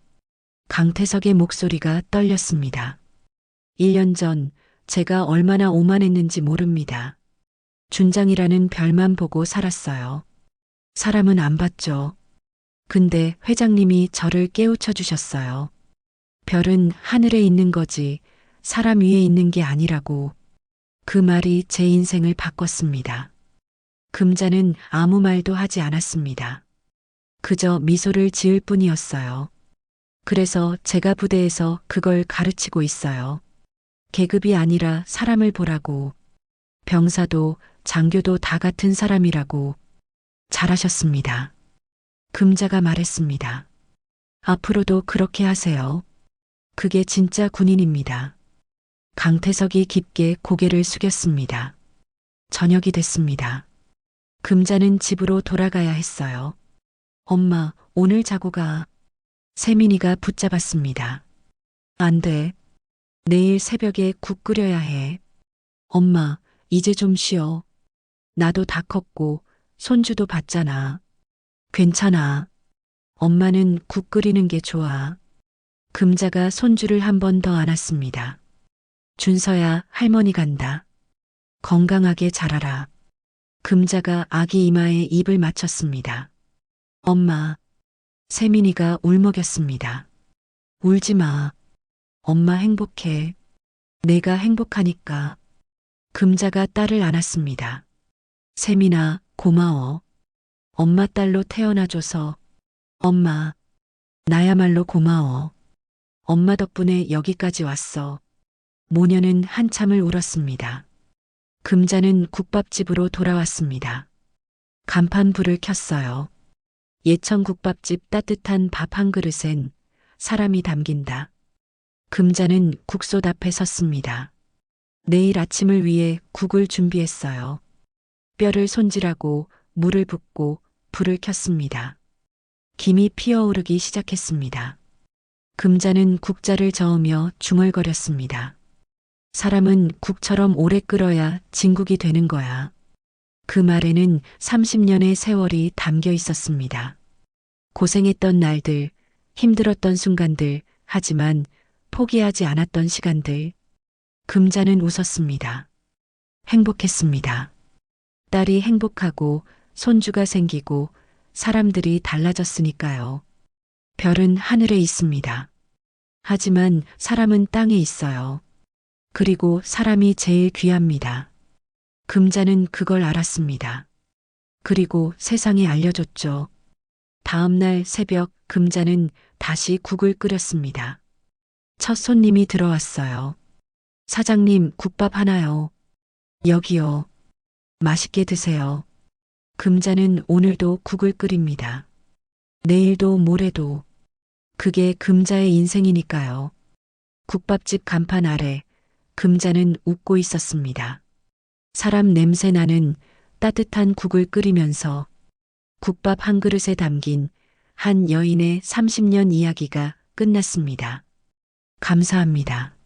S3: 강태석의 목소리가 떨렸습니다. 1년 전 제가 얼마나 오만했는지 모릅니다. 준장이라는 별만 보고 살았어요. 사람은 안 봤죠. 근데 회장님이 저를 깨우쳐 주셨어요. 별은 하늘에 있는 거지 사람 위에 있는 게 아니라고. 그 말이 제 인생을 바꿨습니다. 금자는 아무 말도 하지 않았습니다. 그저 미소를 지을 뿐이었어요. 그래서 제가 부대에서 그걸 가르치고 있어요. 계급이 아니라 사람을 보라고. 병사도 장교도 다 같은 사람이라고. 잘하셨습니다. 금자가 말했습니다. 앞으로도 그렇게 하세요. 그게 진짜 군인입니다. 강태석이 깊게 고개를 숙였습니다. 저녁이 됐습니다. 금자는 집으로 돌아가야 했어요. 엄마, 오늘 자고 가. 세민이가 붙잡았습니다. 안 돼. 내일 새벽에 국 끓여야 해. 엄마, 이제 좀 쉬어. 나도 다 컸고 손주도 봤잖아. 괜찮아. 엄마는 국 끓이는 게 좋아. 금자가 손주를 한 번 더 안았습니다. 준서야, 할머니 간다. 건강하게 자라라. 금자가 아기 이마에 입을 맞췄습니다. 엄마. 세민이가 울먹였습니다. 울지 마. 엄마 행복해. 내가 행복하니까. 금자가 딸을 안았습니다. 세민아, 고마워. 엄마 딸로 태어나줘서. 엄마, 나야말로 고마워. 엄마 덕분에 여기까지 왔어. 모녀는 한참을 울었습니다. 금자는 국밥집으로 돌아왔습니다. 간판 불을 켰어요. 예천 국밥집 따뜻한 밥 한 그릇엔 사람이 담긴다. 금자는 국솥 앞에 섰습니다. 내일 아침을 위해 국을 준비했어요. 뼈를 손질하고 물을 붓고 불을 켰습니다. 김이 피어오르기 시작했습니다. 금자는 국자를 저으며 중얼거렸습니다. 사람은 국처럼 오래 끓어야 진국이 되는 거야. 그 말에는 30년의 세월이 담겨 있었습니다. 고생했던 날들, 힘들었던 순간들, 하지만 포기하지 않았던 시간들. 금자는 웃었습니다. 행복했습니다. 딸이 행복하고 손주가 생기고 사람들이 달라졌으니까요. 별은 하늘에 있습니다. 하지만 사람은 땅에 있어요. 그리고 사람이 제일 귀합니다. 금자는 그걸 알았습니다. 그리고 세상에 알려줬죠. 다음 날 새벽 금자는 다시 국을 끓였습니다. 첫 손님이 들어왔어요. 사장님, 국밥 하나요. 여기요. 맛있게 드세요. 금자는 오늘도 국을 끓입니다. 내일도 모레도. 그게 금자의 인생이니까요. 국밥집 간판 아래 금자는 웃고 있었습니다. 사람 냄새 나는 따뜻한 국을 끓이면서 국밥 한 그릇에 담긴 한 여인의 30년 이야기가 끝났습니다. 감사합니다.